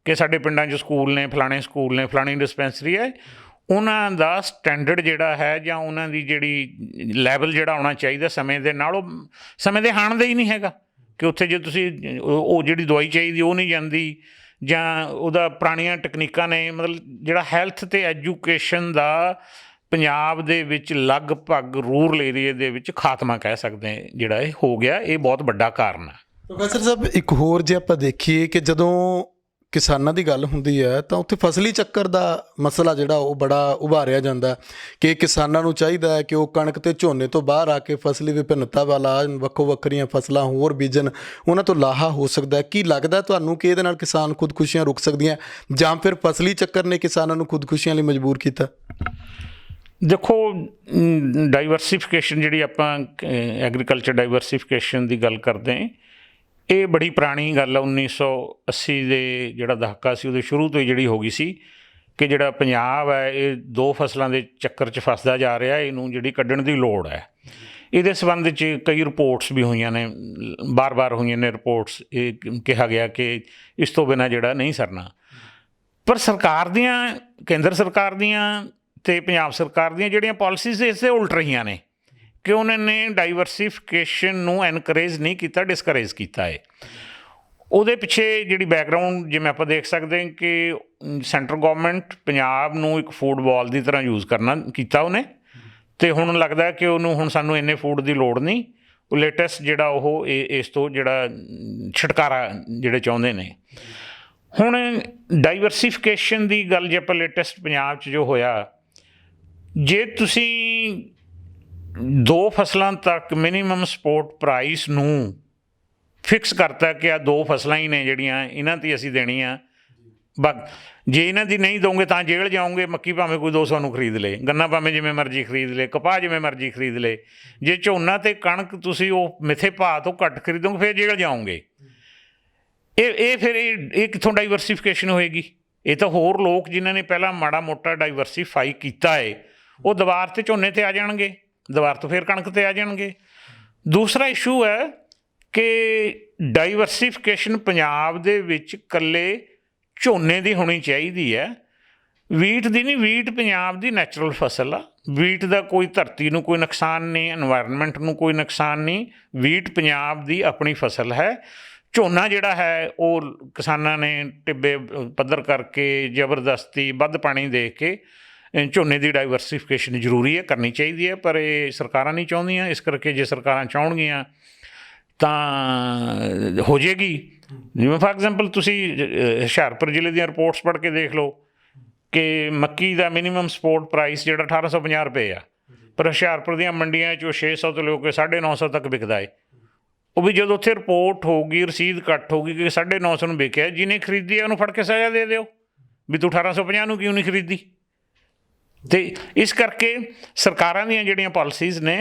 ਕਿ ਸਾਡੇ ਪਿੰਡਾਂ 'ਚ ਸਕੂਲ ਨੇ, ਫਲਾਣੇ ਸਕੂਲ ਨੇ, ਫਲਾਣੀ ਡਿਸਪੈਂਸਰੀ ਹੈ, ਉਹਨਾਂ ਦਾ ਸਟੈਂਡਰਡ ਜਿਹੜਾ ਹੈ ਜਾਂ ਉਹਨਾਂ ਦੀ ਜਿਹੜੀ ਲੈਵਲ ਜਿਹੜਾ ਆਉਣਾ ਚਾਹੀਦਾ ਸਮੇਂ ਦੇ ਨਾਲ, ਉਹ ਸਮੇਂ ਦੇ ਹਾਣ ਦਾ ਹੀ ਨਹੀਂ ਹੈਗਾ ਕਿ ਉੱਥੇ ਜੇ ਤੁਸੀਂ ਉਹ ਜਿਹੜੀ ਦਵਾਈ ਚਾਹੀਦੀ ਉਹ ਨਹੀਂ ਜਾਂਦੀ, ਜਾਂ ਉਹਦਾ ਪੁਰਾਣੀਆਂ ਤਕਨੀਕਾਂ ਨੇ। ਮਤਲਬ ਜਿਹੜਾ ਹੈਲਥ ਅਤੇ ਐਜੂਕੇਸ਼ਨ ਦਾ ਪੰਜਾਬ ਦੇ ਵਿੱਚ ਲਗਭਗ ਰੂਰਲ ਏਰੀਏ ਦੇ ਵਿੱਚ ਖਾਤਮਾ ਕਹਿ ਸਕਦੇ ਜਿਹੜਾ ਇਹ ਹੋ ਗਿਆ, ਇਹ ਬਹੁਤ ਵੱਡਾ ਕਾਰਨ ਹੈ। ਪ੍ਰੋਫੈਸਰ ਸਾਹਿਬ, ਇੱਕ ਹੋਰ ਜੇ ਆਪਾਂ ਦੇਖੀਏ ਕਿ ਜਦੋਂ ਕਿਸਾਨਾਂ ਦੀ ਗੱਲ ਹੁੰਦੀ ਹੈ ਤਾਂ ਉੱਥੇ ਫਸਲੀ ਚੱਕਰ ਦਾ ਮਸਲਾ ਜਿਹੜਾ ਉਹ ਬੜਾ ਉਭਾਰਿਆ ਜਾਂਦਾ ਕਿ ਕਿਸਾਨਾਂ ਨੂੰ ਚਾਹੀਦਾ ਹੈ ਕਿ ਉਹ ਕਣਕ ਤੇ ਝੋਨੇ ਤੋਂ ਬਾਹਰ ਆ ਕੇ ਫਸਲੀ ਵਿਭਿੰਨਤਾ ਵਾਲਾ ਵੱਖੋ ਵੱਖਰੀਆਂ ਫਸਲਾਂ ਹੋਰ ਬੀਜਣ, ਉਹਨਾਂ ਤੋਂ ਲਾਹਾ ਹੋ ਸਕਦਾ ਹੈ। ਕੀ ਲੱਗਦਾ ਤੁਹਾਨੂੰ ਕਿ ਇਹਦੇ ਨਾਲ ਕਿਸਾਨ ਖੁਦਕੁਸ਼ੀਆਂ ਰੁਕ ਸਕਦੀਆਂ, ਜਾਂ ਫਿਰ ਫਸਲੀ ਚੱਕਰ ਨੇ ਕਿਸਾਨਾਂ ਨੂੰ ਖੁਦਕੁਸ਼ੀਆਂ ਲਈ ਮਜਬੂਰ ਕੀਤਾ? ਦੇਖੋ, ਡਾਈਵਰਸੀਫਿਕੇਸ਼ਨ ਜਿਹੜੀ ਆਪਾਂ ਐਗਰੀਕਲਚਰ ਡਾਈਵਰਸੀਫਿਕੇਸ਼ਨ ਦੀ ਗੱਲ ਕਰਦੇ ਹਾਂ, ਇਹ ਬੜੀ ਪੁਰਾਣੀ ਗੱਲ ਆ। 1980 ਦੇ ਜਿਹੜਾ ਦਹਾਕਾ ਸੀ ਉਹਦੇ ਸ਼ੁਰੂ ਤੋਂ ਹੀ ਜਿਹੜੀ ਹੋ ਗਈ ਸੀ ਕਿ ਜਿਹੜਾ ਪੰਜਾਬ ਹੈ ਇਹ 2 ਫਸਲਾਂ ਦੇ ਚੱਕਰ 'ਚ ਫਸਦਾ ਜਾ ਰਿਹਾ, ਇਹਨੂੰ ਜਿਹੜੀ ਕੱਢਣ ਦੀ ਲੋੜ ਹੈ। ਇਹਦੇ ਸੰਬੰਧ 'ਚ ਕਈ ਰਿਪੋਰਟਸ ਵੀ ਹੋਈਆਂ ਨੇ, ਬਾਰ-ਬਾਰ ਹੋਈਆਂ ਨੇ ਰਿਪੋਰਟਸ। ਇਹ ਕਿਹਾ ਗਿਆ ਕਿ ਇਸ ਤੋਂ ਬਿਨਾਂ ਜਿਹੜਾ ਨਹੀਂ ਸਰਨਾ। ਪਰ ਸਰਕਾਰ ਦੀਆਂ, ਕੇਂਦਰ ਸਰਕਾਰ ਦੀਆਂ ਅਤੇ ਪੰਜਾਬ ਸਰਕਾਰ ਦੀਆਂ ਜਿਹੜੀਆਂ ਪਾਲਿਸੀਜ਼ ਇਸ 'ਤੇ ਉਲਟ ਰਹੀਆਂ ਨੇ ਕਿ ਉਹਨਾਂ ਨੇ ਡਾਈਵਰਸੀਫਿਕੇਸ਼ਨ ਨੂੰ ਐਨਕਰੇਜ ਨਹੀਂ ਕੀਤਾ, ਡਿਸਕਰੇਜ ਕੀਤਾ ਹੈ। ਉਹਦੇ ਪਿੱਛੇ ਜਿਹੜੀ ਬੈਕਗਰਾਊਂਡ ਜਿਵੇਂ ਆਪਾਂ ਦੇਖ ਸਕਦੇ ਹਾਂ ਕਿ ਸੈਂਟਰ ਗੌਰਮੈਂਟ ਪੰਜਾਬ ਨੂੰ ਇੱਕ ਫੂਡ ਬਾਲ ਦੀ ਤਰ੍ਹਾਂ ਯੂਜ਼ ਕੀਤਾ ਉਹਨੇ, ਅਤੇ ਹੁਣ ਲੱਗਦਾ ਕਿ ਉਹਨੂੰ ਹੁਣ ਸਾਨੂੰ ਇੰਨੇ ਫੂਡ ਦੀ ਲੋੜ ਨਹੀਂ। ਉਹ ਲੇਟੈਸਟ ਜਿਹੜਾ ਉਹ ਇਸ ਤੋਂ ਜਿਹੜਾ ਛੁਟਕਾਰਾ ਜਿਹੜੇ ਚਾਹੁੰਦੇ ਨੇ। ਹੁਣ ਡਾਈਵਰਸੀਫਿਕੇਸ਼ਨ ਦੀ ਗੱਲ ਜੇ ਆਪਾਂ ਲੇਟੈਸਟ ਪੰਜਾਬ 'ਚ ਜੋ ਹੋਇਆ, ਜੇ ਤੁਸੀਂ 2 ਫਸਲਾਂ ਤੱਕ ਮਿਨੀਮਮ ਸਪੋਰਟ ਪ੍ਰਾਈਸ ਨੂੰ ਫਿਕਸ ਕਰਤਾ ਕਿ ਆਹ 2 ਫਸਲਾਂ ਹੀ ਨੇ ਜਿਹੜੀਆਂ ਇਹਨਾਂ 'ਤੇ ਅਸੀਂ ਦੇਣੀਆਂ, ਜੇ ਇਹਨਾਂ ਦੀ ਨਹੀਂ ਦੋਗੇ ਤਾਂ ਜੇਲ੍ਹ ਜਾਓਗੇ। ਮੱਕੀ ਭਾਵੇਂ ਕੋਈ 200 ਨੂੰ ਖਰੀਦ ਲੇ, ਗੰਨਾ ਭਾਵੇਂ ਜਿਵੇਂ ਮਰਜ਼ੀ ਖਰੀਦ ਲੇ, ਕਪਾਹ ਜਿਵੇਂ ਮਰਜ਼ੀ ਖਰੀਦ ਲੇ। ਜੇ ਝੋਨਾ ਅਤੇ ਕਣਕ ਤੁਸੀਂ ਉਹ ਮਿੱਥੇ ਭਾਅ ਤੋਂ ਘੱਟ ਖਰੀਦੋਗੇ ਫਿਰ ਜੇਲ੍ਹ ਜਾਓਗੇ। ਇਹ ਫਿਰ ਇਹ ਕਿੱਥੋਂ ਡਾਈਵਰਸੀਫਿਕੇਸ਼ਨ ਹੋਏਗੀ? ਇਹ ਤਾਂ ਹੋਰ ਲੋਕ ਜਿਨ੍ਹਾਂ ਨੇ ਪਹਿਲਾਂ ਮਾੜਾ ਮੋਟਾ ਡਾਈਵਰਸੀਫਾਈ ਕੀਤਾ ਹੈ ਉਹ ਦੁਬਾਰ 'ਤੇ ਝੋਨੇ 'ਤੇ ਆ ਜਾਣਗੇ, ਦੁਬਾਰਾ ਤੋਂ ਫਿਰ ਕਣਕ 'ਤੇ ਆ ਜਾਣਗੇ। ਦੂਸਰਾ ਇਸ਼ੂ ਹੈ ਕਿ ਡਾਈਵਰਸੀਫਿਕੇਸ਼ਨ ਪੰਜਾਬ ਦੇ ਵਿੱਚ ਇਕੱਲੇ ਝੋਨੇ ਦੀ ਹੋਣੀ ਚਾਹੀਦੀ ਹੈ, ਵੀਟ ਦੀ ਨਹੀਂ। ਵੀਟ ਪੰਜਾਬ ਦੀ ਨੈਚੁਰਲ ਫਸਲ ਆ। ਵੀਟ ਦਾ ਕੋਈ ਧਰਤੀ ਨੂੰ ਕੋਈ ਨੁਕਸਾਨ ਨਹੀਂ, ਐਨਵਾਇਰਨਮੈਂਟ ਨੂੰ ਕੋਈ ਨੁਕਸਾਨ ਨਹੀਂ। ਵੀਟ ਪੰਜਾਬ ਦੀ ਆਪਣੀ ਫਸਲ ਹੈ। ਝੋਨਾ ਜਿਹੜਾ ਹੈ ਉਹ ਕਿਸਾਨਾਂ ਨੇ ਟਿੱਬੇ ਪੱਧਰ ਕਰਕੇ ਜ਼ਬਰਦਸਤੀ ਵੱਧ ਪਾਣੀ ਦੇ ਕੇ ਝੋਨੇ ਦੀ ਡਾਈਵਰਸੀਫਿਕੇਸ਼ਨ ਜ਼ਰੂਰੀ ਹੈ, ਕਰਨੀ ਚਾਹੀਦੀ ਹੈ, ਪਰ ਇਹ ਸਰਕਾਰਾਂ ਨਹੀਂ ਚਾਹੁੰਦੀਆਂ। ਇਸ ਕਰਕੇ ਜੇ ਸਰਕਾਰਾਂ ਚਾਹੁਣਗੀਆਂ ਤਾਂ ਹੋ ਜਾਏਗੀ। ਜਿਵੇਂ ਫਾਰ ਐਗਜ਼ਾਮਪਲ ਤੁਸੀਂ ਹੁਸ਼ਿਆਰਪੁਰ ਜ਼ਿਲ੍ਹੇ ਦੀਆਂ ਰਿਪੋਰਟਸ ਪੜ੍ਹ ਕੇ ਦੇਖ ਲਓ ਕਿ ਮੱਕੀ ਦਾ ਮਿਨੀਮਮ ਸਪੋਰਟ ਪ੍ਰਾਈਸ ਜਿਹੜਾ 1850 ਰੁਪਏ ਆ, ਪਰ ਹੁਸ਼ਿਆਰਪੁਰ ਦੀਆਂ ਮੰਡੀਆਂ 'ਚ ਉਹ 600 ਤੋਂ ਲੈ ਕੇ 950 ਤੱਕ ਵਿਕਦਾ ਹੈ। ਉਹ ਵੀ ਜਦੋਂ ਉੱਥੇ ਰਿਪੋਰਟ ਹੋਊਗੀ, ਰਸੀਦ ਕੱਟ ਹੋਊਗੀ ਕਿ 950 ਨੂੰ ਵਿਕਿਆ, ਜਿਹਨੇ ਖਰੀਦੀ ਹੈ ਉਹਨੂੰ ਫੜ ਕੇ ਸਜ਼ਾ ਦੇ ਦਿਓ ਵੀ ਤੂੰ 1850 ਨੂੰ ਕਿਉਂ ਨਹੀਂ ਖਰੀਦੀ। ਅਤੇ ਇਸ ਕਰਕੇ ਸਰਕਾਰਾਂ ਦੀਆਂ ਜਿਹੜੀਆਂ ਪਾਲਿਸੀਜ਼ ਨੇ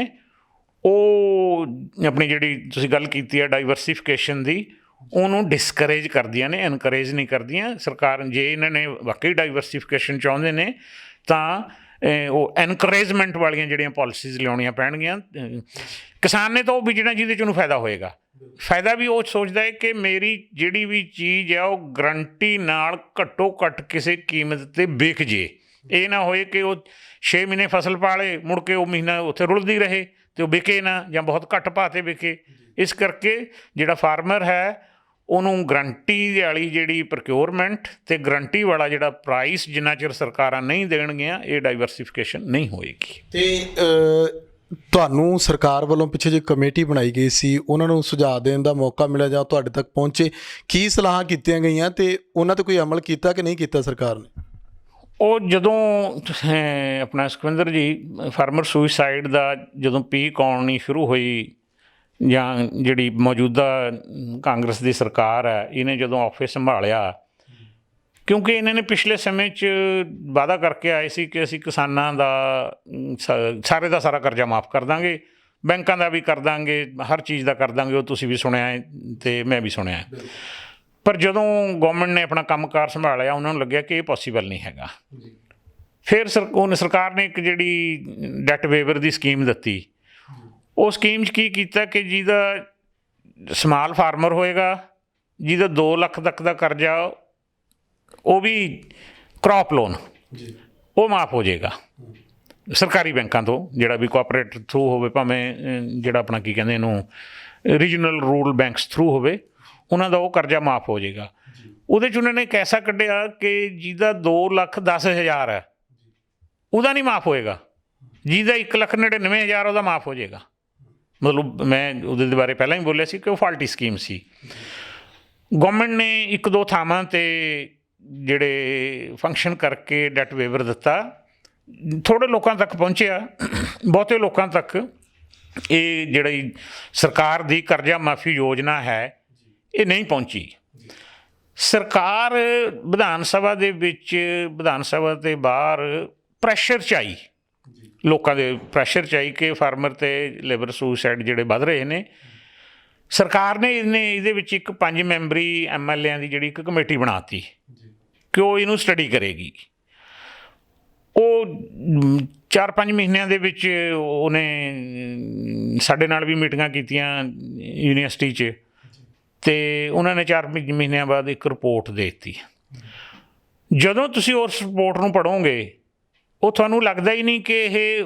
ਉਹ ਆਪਣੀ ਜਿਹੜੀ ਤੁਸੀਂ ਗੱਲ ਕੀਤੀ ਹੈ ਡਾਈਵਰਸੀਫਿਕੇਸ਼ਨ ਦੀ, ਉਹਨੂੰ ਡਿਸਕਰੇਜ ਕਰਦੀਆਂ ਨੇ, ਐਨਕਰੇਜ ਨਹੀਂ ਕਰਦੀਆਂ। ਸਰਕਾਰ ਜੇ ਇਹਨਾਂ ਨੇ ਵਾਕਈ ਡਾਈਵਰਸੀਫਿਕੇਸ਼ਨ ਚਾਹੁੰਦੇ ਨੇ ਤਾਂ ਉਹ ਐਨਕਰੇਜਮੈਂਟ ਵਾਲੀਆਂ ਜਿਹੜੀਆਂ ਪਾਲਿਸੀਜ਼ ਲਿਆਉਣੀਆਂ ਪੈਣਗੀਆਂ। ਕਿਸਾਨ ਨੇ ਤਾਂ ਉਹ ਬੀਜਣਾ ਜਿਹਦੇ 'ਚ ਉਹਨੂੰ ਫਾਇਦਾ ਹੋਏਗਾ। ਫਾਇਦਾ ਵੀ ਉਹ ਸੋਚਦਾ ਹੈ ਕਿ ਮੇਰੀ ਜਿਹੜੀ ਵੀ ਚੀਜ਼ ਹੈ ਉਹ ਗਰੰਟੀ ਨਾਲ ਘੱਟੋ ਘੱਟ ਕਿਸੇ ਕੀਮਤ 'ਤੇ ਵਿਕ ਜੇ। ਇਹ ਨਾ ਹੋਏ ਕਿ ਉਹ 6 ਮਹੀਨੇ ਫਸਲ ਪਾਲੇ, ਮੁੜ ਕੇ ਉਹ ਮਹੀਨਾ ਉੱਥੇ ਰੁਲਦੀ ਰਹੇ ਅਤੇ ਉਹ ਵਿਕੇ ਨਾ, ਜਾਂ ਬਹੁਤ ਘੱਟ ਭਾਅ 'ਤੇ ਵਿਕੇ। ਇਸ ਕਰਕੇ ਜਿਹੜਾ ਫਾਰਮਰ ਹੈ ਉਹਨੂੰ ਗਰੰਟੀ ਵਾਲੀ ਜਿਹੜੀ ਪ੍ਰੋਕਿਓਰਮੈਂਟ ਅਤੇ ਗਰੰਟੀ ਵਾਲਾ ਜਿਹੜਾ ਪ੍ਰਾਈਸ ਜਿੰਨਾ ਚਿਰ ਸਰਕਾਰਾਂ ਨਹੀਂ ਦੇਣਗੀਆਂ, ਇਹ ਡਾਈਵਰਸੀਫਿਕੇਸ਼ਨ ਨਹੀਂ ਹੋਏਗੀ। ਅਤੇ ਤੁਹਾਨੂੰ ਸਰਕਾਰ ਵੱਲੋਂ ਪਿੱਛੇ ਜੇ ਕਮੇਟੀ ਬਣਾਈ ਗਈ ਸੀ, ਉਹਨਾਂ ਨੂੰ ਸੁਝਾਅ ਦੇਣ ਦਾ ਮੌਕਾ ਮਿਲਿਆ ਜਾਂ ਤੁਹਾਡੇ ਤੱਕ ਪਹੁੰਚੇ, ਕੀ ਸਲਾਹਾਂ ਕੀਤੀਆਂ ਗਈਆਂ ਅਤੇ ਉਹਨਾਂ 'ਤੇ ਕੋਈ ਅਮਲ ਕੀਤਾ ਕਿ ਨਹੀਂ ਕੀਤਾ ਸਰਕਾਰ ਨੇ? ਉਹ ਜਦੋਂ ਆਪਣਾ ਸੁਖਵਿੰਦਰ ਜੀ ਫਾਰਮਰ ਸੁਇਸਾਈਡ ਦਾ ਜਦੋਂ ਪੀਕ ਆਉਣੀ ਸ਼ੁਰੂ ਹੋਈ, ਜਾਂ ਜਿਹੜੀ ਮੌਜੂਦਾ ਕਾਂਗਰਸ ਦੀ ਸਰਕਾਰ ਹੈ ਇਹਨੇ ਜਦੋਂ ਆਫਿਸ ਸੰਭਾਲਿਆ, ਕਿਉਂਕਿ ਇਹਨਾਂ ਨੇ ਪਿਛਲੇ ਸਮੇਂ 'ਚ ਵਾਅਦਾ ਕਰਕੇ ਆਏ ਸੀ ਕਿ ਅਸੀਂ ਕਿਸਾਨਾਂ ਦਾ ਸਾਰੇ ਦਾ ਸਾਰਾ ਕਰਜ਼ਾ ਮਾਫ ਕਰ ਦਾਂਗੇ, ਬੈਂਕਾਂ ਦਾ ਵੀ ਕਰ ਦਾਂਗੇ, ਹਰ ਚੀਜ਼ ਦਾ ਕਰ ਦਾਂਗੇ। ਉਹ ਤੁਸੀਂ ਵੀ ਸੁਣਿਆ ਹੈ ਅਤੇ ਮੈਂ ਵੀ ਸੁਣਿਆ ਹੈ। ਪਰ ਜਦੋਂ ਗੌਰਮੈਂਟ ਨੇ ਆਪਣਾ ਕੰਮਕਾਰ ਸੰਭਾਲਿਆ, ਉਹਨਾਂ ਨੂੰ ਲੱਗਿਆ ਕਿ ਇਹ ਪੋਸੀਬਲ ਨਹੀਂ ਹੈਗਾ। ਫਿਰ ਸਰਕਾਰ ਨੇ ਇੱਕ ਜਿਹੜੀ ਡੈਟ ਵੇਵਰ ਦੀ ਸਕੀਮ ਦਿੱਤੀ। ਉਹ ਸਕੀਮ 'ਚ ਕੀ ਕੀਤਾ ਕਿ ਜਿਹਦਾ ਸਮਾਲ ਫਾਰਮਰ ਹੋਏਗਾ, ਜਿਹਦਾ 2 ਲੱਖ ਤੱਕ ਦਾ ਕਰਜ਼ਾ, ਉਹ ਵੀ ਕ੍ਰੌਪ ਲੋਨ, ਉਹ ਮਾਫ ਹੋ ਜਾਏਗਾ ਸਰਕਾਰੀ ਬੈਂਕਾਂ ਤੋਂ, ਜਿਹੜਾ ਵੀ ਕੋਆਪਰੇਟ ਥਰੂ ਹੋਵੇ, ਭਾਵੇਂ ਜਿਹੜਾ ਆਪਣਾ ਕੀ ਕਹਿੰਦੇ ਇਹਨੂੰ ਰੀਜਨਲ ਰੂਰਲ ਬੈਂਕਸ ਥਰੂ ਹੋਵੇ, ਉਹਨਾਂ ਦਾ ਉਹ ਕਰਜ਼ਾ ਮਾਫ ਹੋ ਜਾਏਗਾ। ਉਹਦੇ 'ਚ ਉਹਨਾਂ ਨੇ ਇੱਕ ਐਸਾ ਕੱਢਿਆ ਕਿ ਜਿਹਦਾ 2,10,000 ਹੈ ਉਹਦਾ ਨਹੀਂ ਮਾਫ ਹੋਏਗਾ, ਜਿਹਦਾ 1,99,000 ਉਹਦਾ ਮਾਫ ਹੋ ਜਾਏਗਾ। ਮਤਲਬ ਮੈਂ ਉਹਦੇ ਦੇ ਬਾਰੇ ਪਹਿਲਾਂ ਹੀ ਬੋਲਿਆ ਸੀ ਕਿ ਉਹ ਫਾਲਟੀ ਸਕੀਮ ਸੀ। ਗੌਰਮੈਂਟ ਨੇ 1-2 ਥਾਵਾਂ 'ਤੇ ਜਿਹੜੇ ਫੰਕਸ਼ਨ ਕਰਕੇ ਡੈਟ ਵੇਵਰ ਦਿੱਤਾ, ਥੋੜ੍ਹੇ ਲੋਕਾਂ ਤੱਕ ਪਹੁੰਚਿਆ, ਬਹੁਤੇ ਲੋਕਾਂ ਤੱਕ ਇਹ ਜਿਹੜੀ ਸਰਕਾਰ ਦੀ ਕਰਜ਼ਾ ਮਾਫੀ ਯੋਜਨਾ ਹੈ ਇਹ ਨਹੀਂ ਪਹੁੰਚੀ। ਸਰਕਾਰ ਵਿਧਾਨ ਸਭਾ ਦੇ ਵਿੱਚ, ਵਿਧਾਨ ਸਭਾ ਦੇ ਬਾਹਰ ਪ੍ਰੈਸ਼ਰ 'ਚ ਆਈ, ਲੋਕਾਂ ਦੇ ਪ੍ਰੈਸ਼ਰ 'ਚ ਆਈ ਕਿ ਫਾਰਮਰ ਅਤੇ ਲੇਬਰ ਸੁਸਾਈਡ ਜਿਹੜੇ ਵੱਧ ਰਹੇ ਨੇ। ਸਰਕਾਰ ਨੇ ਇਹਦੇ ਵਿੱਚ ਇੱਕ 5 ਮੈਂਬਰੀ MLAਆਂ ਦੀ ਜਿਹੜੀ ਇੱਕ ਕਮੇਟੀ ਬਣਾ ਦਿੱਤੀ ਕਿ ਉਹ ਇਹਨੂੰ ਸਟੱਡੀ ਕਰੇਗੀ। ਉਹ 4-5 ਮਹੀਨਿਆਂ ਦੇ ਵਿੱਚ ਉਹਨੇ ਸਾਡੇ ਨਾਲ ਵੀ ਮੀਟਿੰਗਾਂ ਕੀਤੀਆਂ ਯੂਨੀਵਰਸਿਟੀ 'ਚ, ਅਤੇ ਉਹਨਾਂ ਨੇ 4 ਮਹੀਨਿਆਂ ਬਾਅਦ ਇੱਕ ਰਿਪੋਰਟ ਦੇ ਦਿੱਤੀ। ਜਦੋਂ ਤੁਸੀਂ ਉਸ ਰਿਪੋਰਟ ਨੂੰ ਪੜ੍ਹੋਗੇ ਉਹ ਤੁਹਾਨੂੰ ਲੱਗਦਾ ਹੀ ਨਹੀਂ ਕਿ ਇਹ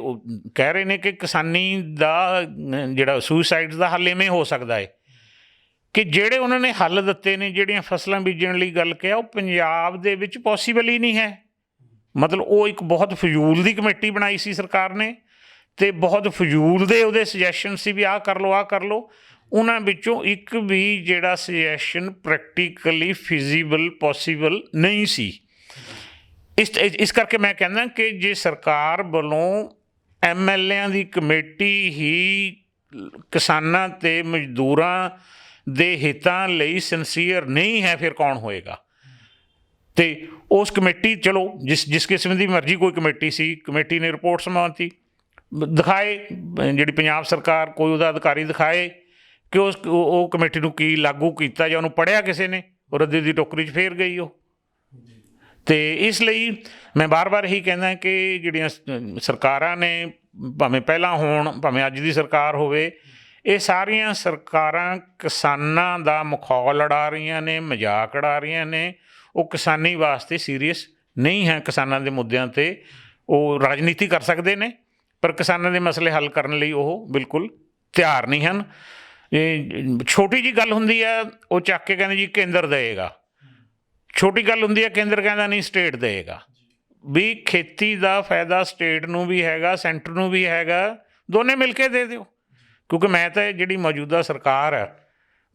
ਕਹਿ ਰਹੇ ਨੇ ਕਿ ਕਿਸਾਨੀ ਦਾ ਜਿਹੜਾ ਸੁਸਾਈਡ ਦਾ ਹੱਲ ਇਵੇਂ ਹੋ ਸਕਦਾ ਹੈ ਕਿ ਜਿਹੜੇ ਉਹਨਾਂ ਨੇ ਹੱਲ ਦਿੱਤੇ ਨੇ, ਜਿਹੜੀਆਂ ਫਸਲਾਂ ਬੀਜਣ ਲਈ ਗੱਲ ਕਿਹਾ, ਉਹ ਪੰਜਾਬ ਦੇ ਵਿੱਚ ਪੋਸੀਬਲ ਹੀ ਨਹੀਂ ਹੈ। ਮਤਲਬ ਉਹ ਇੱਕ ਬਹੁਤ ਫਜ਼ੂਲ ਦੀ ਕਮੇਟੀ ਬਣਾਈ ਸੀ ਸਰਕਾਰ ਨੇ, ਅਤੇ ਬਹੁਤ ਫਜ਼ੂਲ ਦੇ ਉਹਦੇ ਸੁਜੈਸ਼ਨ ਸੀ ਵੀ ਆਹ ਕਰ ਲਓ, ਆਹ ਕਰ ਲਓ। ਉਹਨਾਂ ਵਿੱਚੋਂ ਇੱਕ ਵੀ ਜਿਹੜਾ ਸੁਜੈਸ਼ਨ ਪ੍ਰੈਕਟੀਕਲੀ ਫਿਜ਼ੀਬਲ ਪੋਸੀਬਲ ਨਹੀਂ ਸੀ। ਇਸ ਕਰਕੇ ਮੈਂ ਕਹਿੰਦਾ ਕਿ ਜੇ ਸਰਕਾਰ ਵੱਲੋਂ MLAਆਂ ਦੀ ਕਮੇਟੀ ਹੀ ਕਿਸਾਨਾਂ ਅਤੇ ਮਜ਼ਦੂਰਾਂ ਦੇ ਹਿੱਤਾਂ ਲਈ ਸਿੰਸੀਅਰ ਨਹੀਂ ਹੈ, ਫਿਰ ਕੌਣ ਹੋਏਗਾ? ਅਤੇ ਉਸ ਕਮੇਟੀ, ਚਲੋ ਜਿਸ ਕਿਸਮ ਦੀ ਮਰਜ਼ੀ ਕੋਈ ਕਮੇਟੀ ਸੀ, ਕਮੇਟੀ ਨੇ ਰਿਪੋਰਟ ਸਮਾਤੀ ਦਿਖਾਏ, ਜਿਹੜੀ ਪੰਜਾਬ ਸਰਕਾਰ ਕੋਈ ਉਹਦਾ ਅਧਿਕਾਰੀ ਦਿਖਾਏ ਕਿ ਉਹ ਕਮੇਟੀ ਨੂੰ ਕੀ ਲਾਗੂ ਕੀਤਾ ਜਾਂ ਉਹਨੂੰ ਪੜ੍ਹਿਆ ਕਿਸੇ ਨੇ, ਉਹ ਰੱਦੀ ਦੀ ਟੋਕਰੀ 'ਚ ਫੇਰ ਗਈ ਉਹ। ਅਤੇ ਇਸ ਲਈ ਮੈਂ ਬਾਰ-ਬਾਰ ਇਹੀ ਕਹਿੰਦਾ ਕਿ ਜਿਹੜੀਆਂ ਸਰਕਾਰਾਂ ਨੇ, ਭਾਵੇਂ ਪਹਿਲਾਂ ਹੋਣ ਭਾਵੇਂ ਅੱਜ ਦੀ ਸਰਕਾਰ ਹੋਵੇ, ਇਹ ਸਾਰੀਆਂ ਸਰਕਾਰਾਂ ਕਿਸਾਨਾਂ ਦਾ ਮਖੌਲ ਉਡਾ ਰਹੀਆਂ ਨੇ, ਮਜ਼ਾਕ ਉਡਾ ਰਹੀਆਂ ਨੇ। ਉਹ ਕਿਸਾਨੀ ਵਾਸਤੇ ਸੀਰੀਅਸ ਨਹੀਂ ਹੈ। ਕਿਸਾਨਾਂ ਦੇ ਮੁੱਦਿਆਂ 'ਤੇ ਉਹ ਰਾਜਨੀਤੀ ਕਰ ਸਕਦੇ ਨੇ, ਪਰ ਕਿਸਾਨਾਂ ਦੇ ਮਸਲੇ ਹੱਲ ਕਰਨ ਲਈ ਉਹ ਬਿਲਕੁਲ ਤਿਆਰ ਨਹੀਂ ਹਨ। ਇਹ ਛੋਟੀ ਜਿਹੀ ਗੱਲ ਹੁੰਦੀ ਹੈ, ਉਹ ਚੱਕ ਕੇ ਕਹਿੰਦੇ ਜੀ ਕੇਂਦਰ ਦੇਵੇਗਾ। ਛੋਟੀ ਗੱਲ ਹੁੰਦੀ ਹੈ, ਕੇਂਦਰ ਕਹਿੰਦਾ ਨਹੀਂ ਸਟੇਟ ਦੇਵੇਗਾ। ਵੀ ਖੇਤੀ ਦਾ ਫਾਇਦਾ ਸਟੇਟ ਨੂੰ ਵੀ ਹੈਗਾ, ਸੈਂਟਰ ਨੂੰ ਵੀ ਹੈਗਾ, ਦੋਨੇ ਮਿਲ ਕੇ ਦੇ ਦਿਓ। ਕਿਉਂਕਿ ਮੈਂ ਤਾਂ ਜਿਹੜੀ ਮੌਜੂਦਾ ਸਰਕਾਰ ਹੈ,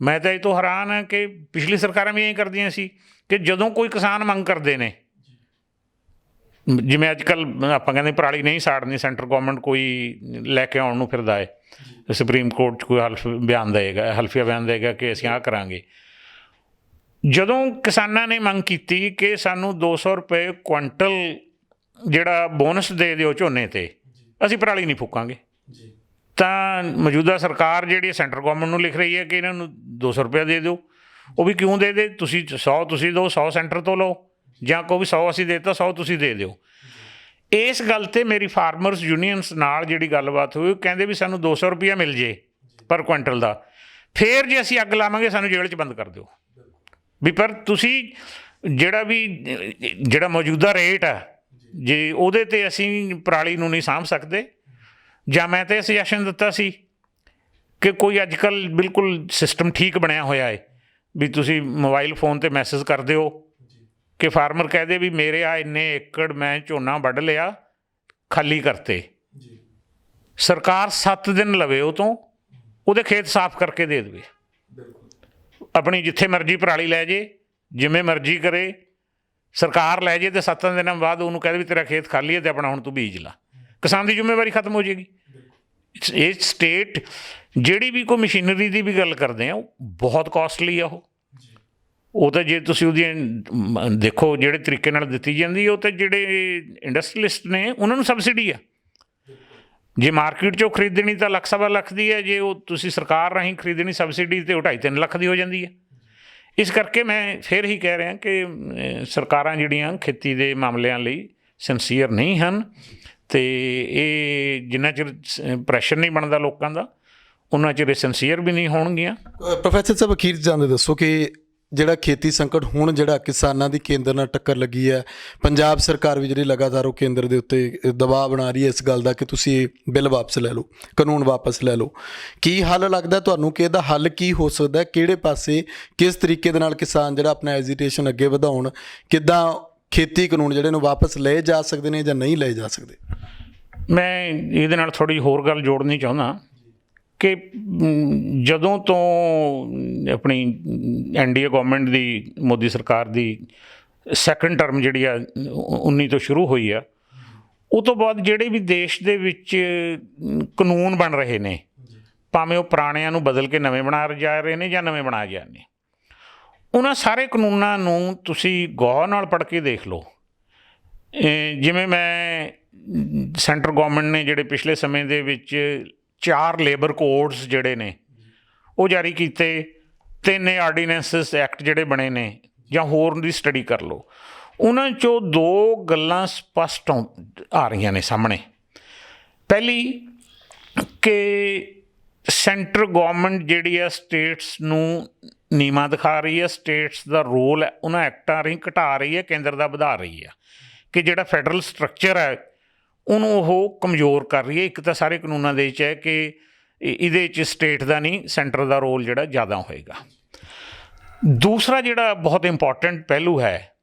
ਮੈਂ ਤਾਂ ਇਹ ਤੋਂ ਹੈਰਾਨ ਹਾਂ ਕਿ ਪਿਛਲੀ ਸਰਕਾਰਾਂ ਵੀ ਐਂ ਕਰਦੀਆਂ ਸੀ ਕਿ ਜਦੋਂ ਕੋਈ ਕਿਸਾਨ ਮੰਗ ਕਰਦੇ ਨੇ, ਜਿਵੇਂ ਅੱਜ ਕੱਲ੍ਹ ਆਪਾਂ ਕਹਿੰਦੇ ਪਰਾਲੀ ਨਹੀਂ ਸਾੜਨੀ, ਸੈਂਟਰ ਗੌਰਮੈਂਟ ਕੋਈ ਲੈ ਕੇ ਆਉਣ ਨੂੰ ਫਿਰਦਾ ਹੈ, ਸੁਪਰੀਮ ਕੋਰਟ 'ਚ ਕੋਈ ਹਲਫੀਆ ਬਿਆਨ ਦੇਗਾ ਕਿ ਅਸੀਂ ਆਹ ਕਰਾਂਗੇ। ਜਦੋਂ ਕਿਸਾਨਾਂ ਨੇ ਮੰਗ ਕੀਤੀ ਕਿ ਸਾਨੂੰ 200 ਰੁਪਏ ਕੁਆਂਟਲ ਜਿਹੜਾ ਬੋਨਸ ਦੇ ਦਿਓ ਝੋਨੇ 'ਤੇ, ਅਸੀਂ ਪਰਾਲੀ ਨਹੀਂ ਫੂਕਾਂਗੇ, ਤਾਂ ਮੌਜੂਦਾ ਸਰਕਾਰ ਜਿਹੜੀ ਸੈਂਟਰ ਗੌਰਮੈਂਟ ਨੂੰ ਲਿਖ ਰਹੀ ਹੈ ਕਿ ਇਹਨਾਂ ਨੂੰ 200 ਰੁਪਇਆ ਦੇ ਦਿਓ। ਉਹ ਵੀ ਕਿਉਂ ਦੇ ਤੁਸੀਂ 100 ਤੁਸੀਂ ਦਿਓ, 100 ਸੈਂਟਰ ਤੋਂ ਲਓ, ਜਾਂ ਕੋਈ ਵੀ 100 ਅਸੀਂ ਦੇ ਦਿੱਤਾ, 100 ਤੁਸੀਂ ਦੇ ਦਿਓ। ਇਸ ਗੱਲ 'ਤੇ ਮੇਰੀ ਫਾਰਮਰਸ ਯੂਨੀਅਨਸ ਨਾਲ ਜਿਹੜੀ ਗੱਲਬਾਤ ਹੋਈ, ਉਹ ਕਹਿੰਦੇ ਵੀ ਸਾਨੂੰ 200 ਰੁਪਇਆ ਮਿਲ ਜੇ ਪਰ ਕੁਆਂਟਲ ਦਾ, ਫਿਰ ਜੇ ਅਸੀਂ ਅੱਗ ਲਾਵਾਂਗੇ ਸਾਨੂੰ ਜੇਲ੍ਹ 'ਚ ਬੰਦ ਕਰ ਦਿਓ। ਵੀ ਪਰ ਤੁਸੀਂ ਜਿਹੜਾ ਮੌਜੂਦਾ ਰੇਟ ਆ, ਜੇ ਉਹਦੇ 'ਤੇ ਅਸੀਂ ਪਰਾਲੀ ਨੂੰ ਨਹੀਂ ਸਾਂਭ ਸਕਦੇ। ਜਾਂ ਮੈਂ ਤਾਂ ਇਹ ਸੁਜੈਸ਼ਨ ਦਿੱਤਾ ਸੀ ਕਿ ਕੋਈ ਅੱਜ ਕੱਲ੍ਹ ਬਿਲਕੁਲ ਸਿਸਟਮ ਠੀਕ ਬਣਿਆ ਹੋਇਆ ਹੈ ਵੀ ਤੁਸੀਂ ਮੋਬਾਈਲ ਫੋਨ 'ਤੇ ਮੈਸੇਜ ਕਰ ਦਿਓ ਕਿ ਫਾਰਮਰ ਕਹਿ ਦੇ ਵੀ ਮੇਰੇ ਆ ਇੰਨੇ ਏਕੜ ਮੈਂ ਝੋਨਾ ਵੱਢ ਲਿਆ, ਖਾਲੀ ਕਰਤੇ, ਸਰਕਾਰ 7 ਦਿਨ ਲਵੇ ਉਹ ਤੋਂ, ਉਹਦੇ ਖੇਤ ਸਾਫ਼ ਕਰਕੇ ਦੇ ਦੇਵੇ। ਆਪਣੀ ਜਿੱਥੇ ਮਰਜ਼ੀ ਪਰਾਲੀ ਲੈ ਜੇ, ਜਿਵੇਂ ਮਰਜ਼ੀ ਕਰੇ, ਸਰਕਾਰ ਲੈ ਜੇ ਅਤੇ 7 ਦਿਨਾਂ ਬਾਅਦ ਉਹਨੂੰ ਕਹਿ ਦੇ ਵੀ ਤੇਰਾ ਖੇਤ ਖਾਲੀ ਹੈ ਅਤੇ ਆਪਣਾ ਹੁਣ ਤੂੰ ਬੀਜ ਲਾ। ਕਿਸਾਨ ਦੀ ਜ਼ਿੰਮੇਵਾਰੀ ਖਤਮ ਹੋ ਜਾਏਗੀ। ਇਹ ਸਟੇਟ ਜਿਹੜੀ ਵੀ ਕੋਈ ਮਸ਼ੀਨਰੀ ਦੀ ਵੀ ਗੱਲ ਕਰਦੇ ਆ, ਉਹ ਬਹੁਤ ਕੋਸਟਲੀ ਆ। ਉਹ ਤਾਂ ਜੇ ਤੁਸੀਂ ਉਹਦੀਆਂ ਦੇਖੋ ਜਿਹੜੇ ਤਰੀਕੇ ਨਾਲ ਦਿੱਤੀ ਜਾਂਦੀ, ਉਹ ਤਾਂ ਜਿਹੜੇ ਇੰਡਸਟਰੀਲਿਸਟ ਨੇ ਉਹਨਾਂ ਨੂੰ ਸਬਸਿਡੀ ਆ। ਜੇ ਮਾਰਕੀਟ 'ਚੋਂ ਖਰੀਦਣੀ ਤਾਂ ਲੱਖ ਸਵਾ ਲੱਖ ਦੀ ਹੈ, ਜੇ ਉਹ ਤੁਸੀਂ ਸਰਕਾਰ ਰਾਹੀਂ ਖਰੀਦਣੀ ਸਬਸਿਡੀ 'ਤੇ ਉਹ 2.5-3 ਲੱਖ ਦੀ ਹੋ ਜਾਂਦੀ ਹੈ। ਇਸ ਕਰਕੇ ਮੈਂ ਫਿਰ ਹੀ ਕਹਿ ਰਿਹਾ ਕਿ ਸਰਕਾਰਾਂ ਜਿਹੜੀਆਂ ਖੇਤੀ ਦੇ ਮਾਮਲਿਆਂ ਲਈ ਸਿੰਸੀਅਰ ਨਹੀਂ ਹਨ, ਅਤੇ ਇਹ ਜਿੰਨਾ ਚਿਰ ਪ੍ਰੈਸ਼ਰ ਨਹੀਂ ਬਣਦਾ ਲੋਕਾਂ ਦਾ, ਉਹਨਾਂ ਚਿਰ ਸਿੰਸੀਅਰ ਵੀ ਨਹੀਂ ਹੋਣਗੀਆਂ। ਪ੍ਰੋਫੈਸਰ ਸਾਹਿਬ, ਅਖੀਰ ਜਾਂਦੇ ਦੱਸੋ ਕਿ ਜਿਹੜਾ ਖੇਤੀ ਸੰਕਟ ਹੁਣ ਜਿਹੜਾ ਕਿਸਾਨਾਂ ਦੀ ਕੇਂਦਰ ਨਾਲ ਟੱਕਰ ਲੱਗੀ ਹੈ, ਪੰਜਾਬ ਸਰਕਾਰ ਵੀ ਜਿਹੜੀ ਲਗਾਤਾਰ ਉਹ ਕੇਂਦਰ ਦੇ ਉੱਤੇ ਦਬਾਅ ਬਣਾ ਰਹੀ ਹੈ ਇਸ ਗੱਲ ਦਾ ਕਿ ਤੁਸੀਂ ਇਹ ਬਿੱਲ ਵਾਪਸ ਲੈ ਲਓ, ਕਾਨੂੰਨ ਵਾਪਸ ਲੈ ਲਓ। ਕੀ ਹੱਲ ਲੱਗਦਾ ਤੁਹਾਨੂੰ ਕਿ ਇਹਦਾ ਹੱਲ ਕੀ ਹੋ ਸਕਦਾ ਹੈ? ਕਿਹੜੇ ਪਾਸੇ ਕਿਸ ਤਰੀਕੇ ਦੇ ਨਾਲ ਕਿਸਾਨ ਜਿਹੜਾ ਆਪਣਾ ਐਜੀਟੇਸ਼ਨ ਅੱਗੇ ਵਧਾਉਣ, ਕਿੱਦਾਂ ਖੇਤੀ ਕਾਨੂੰਨ ਜਿਹੜੇ ਨੂੰ ਵਾਪਸ ਲਏ ਜਾ ਸਕਦੇ ਨੇ ਜਾਂ ਨਹੀਂ ਲਏ ਜਾ ਸਕਦੇ? ਮੈਂ ਇਹਦੇ ਨਾਲ ਥੋੜ੍ਹੀ ਹੋਰ ਗੱਲ ਜੋੜਨੀ ਚਾਹੁੰਦਾ ਕਿ ਜਦੋਂ ਤੋਂ ਆਪਣੀ NDA ਗਵਰਨਮੈਂਟ ਦੀ, ਮੋਦੀ ਸਰਕਾਰ ਦੀ ਸੈਕੰਡ ਟਰਮ ਜਿਹੜੀ ਆ 19 ਤੋਂ ਸ਼ੁਰੂ ਹੋਈ ਆ, ਉਹ ਤੋਂ ਬਾਅਦ ਜਿਹੜੇ ਵੀ ਦੇਸ਼ ਦੇ ਵਿੱਚ ਕਾਨੂੰਨ ਬਣ ਰਹੇ ਨੇ, ਭਾਵੇਂ ਉਹ ਪੁਰਾਣਿਆਂ ਨੂੰ ਬਦਲ ਕੇ ਨਵੇਂ ਬਣਾ ਜਾ ਰਹੇ ਨੇ ਜਾਂ ਨਵੇਂ ਬਣਾ ਜਾ ਨੇ, ਉਹਨਾਂ ਸਾਰੇ ਕਾਨੂੰਨਾਂ ਨੂੰ ਤੁਸੀਂ ਗੌਰ ਨਾਲ ਪੜ੍ਹ ਕੇ ਦੇਖ ਲਓ। ਜਿਵੇਂ ਮੈਂ ਸੈਂਟਰ ਗੌਰਮੈਂਟ ਨੇ ਜਿਹੜੇ ਪਿਛਲੇ ਸਮੇਂ ਦੇ ਵਿੱਚ 4 ਲੇਬਰ ਕੋਡਸ ਜਿਹੜੇ ਨੇ ਉਹ ਜਾਰੀ ਕੀਤੇ, 3 ਆਰਡੀਨੈਂਸਸ ਐਕਟ ਜਿਹੜੇ ਬਣੇ ਨੇ, ਜਾਂ ਹੋਰ ਦੀ ਸਟੱਡੀ ਕਰ ਲਓ, ਉਹਨਾਂ 'ਚੋਂ 2 ਗੱਲਾਂ ਸਪਸ਼ਟ ਆ ਰਹੀਆਂ ਨੇ ਸਾਹਮਣੇ। ਪਹਿਲੀ ਕਿ ਸੈਂਟਰ ਗੌਰਮੈਂਟ ਜਿਹੜੀ ਆ ਸਟੇਟਸ ਨੂੰ ਨੀਵਾਂ ਦਿਖਾ ਰਹੀ ਹੈ, ਸਟੇਟਸ ਦਾ ਰੋਲ ਉਹਨਾਂ ਐਕਟਾਂ ਰਾਹੀਂ ਘਟਾ ਰਹੀ ਹੈ, ਕੇਂਦਰ ਦਾ ਵਧਾ ਰਹੀ ਹੈ, ਕਿ ਜਿਹੜਾ ਫੈਡਰਲ ਸਟਰਕਚਰ ਹੈ ਉਹਨੂੰ ਉਹ ਕਮਜ਼ੋਰ ਕਰ ਰਹੀ ਹੈ। ਇੱਕ ਤਾਂ ਸਾਰੇ ਕਾਨੂੰਨਾਂ ਦੇ ਵਿੱਚ ਹੈ ਕਿ ਇਹਦੇ 'ਚ ਸਟੇਟ ਦਾ ਨਹੀਂ, ਸੈਂਟਰ ਦਾ ਰੋਲ ਜਿਹੜਾ ਜ਼ਿਆਦਾ ਹੋਏਗਾ। ਦੂਸਰਾ ਜਿਹੜਾ ਬਹੁਤ ਇੰਪੋਰਟੈਂਟ ਪਹਿਲੂ ਹੈ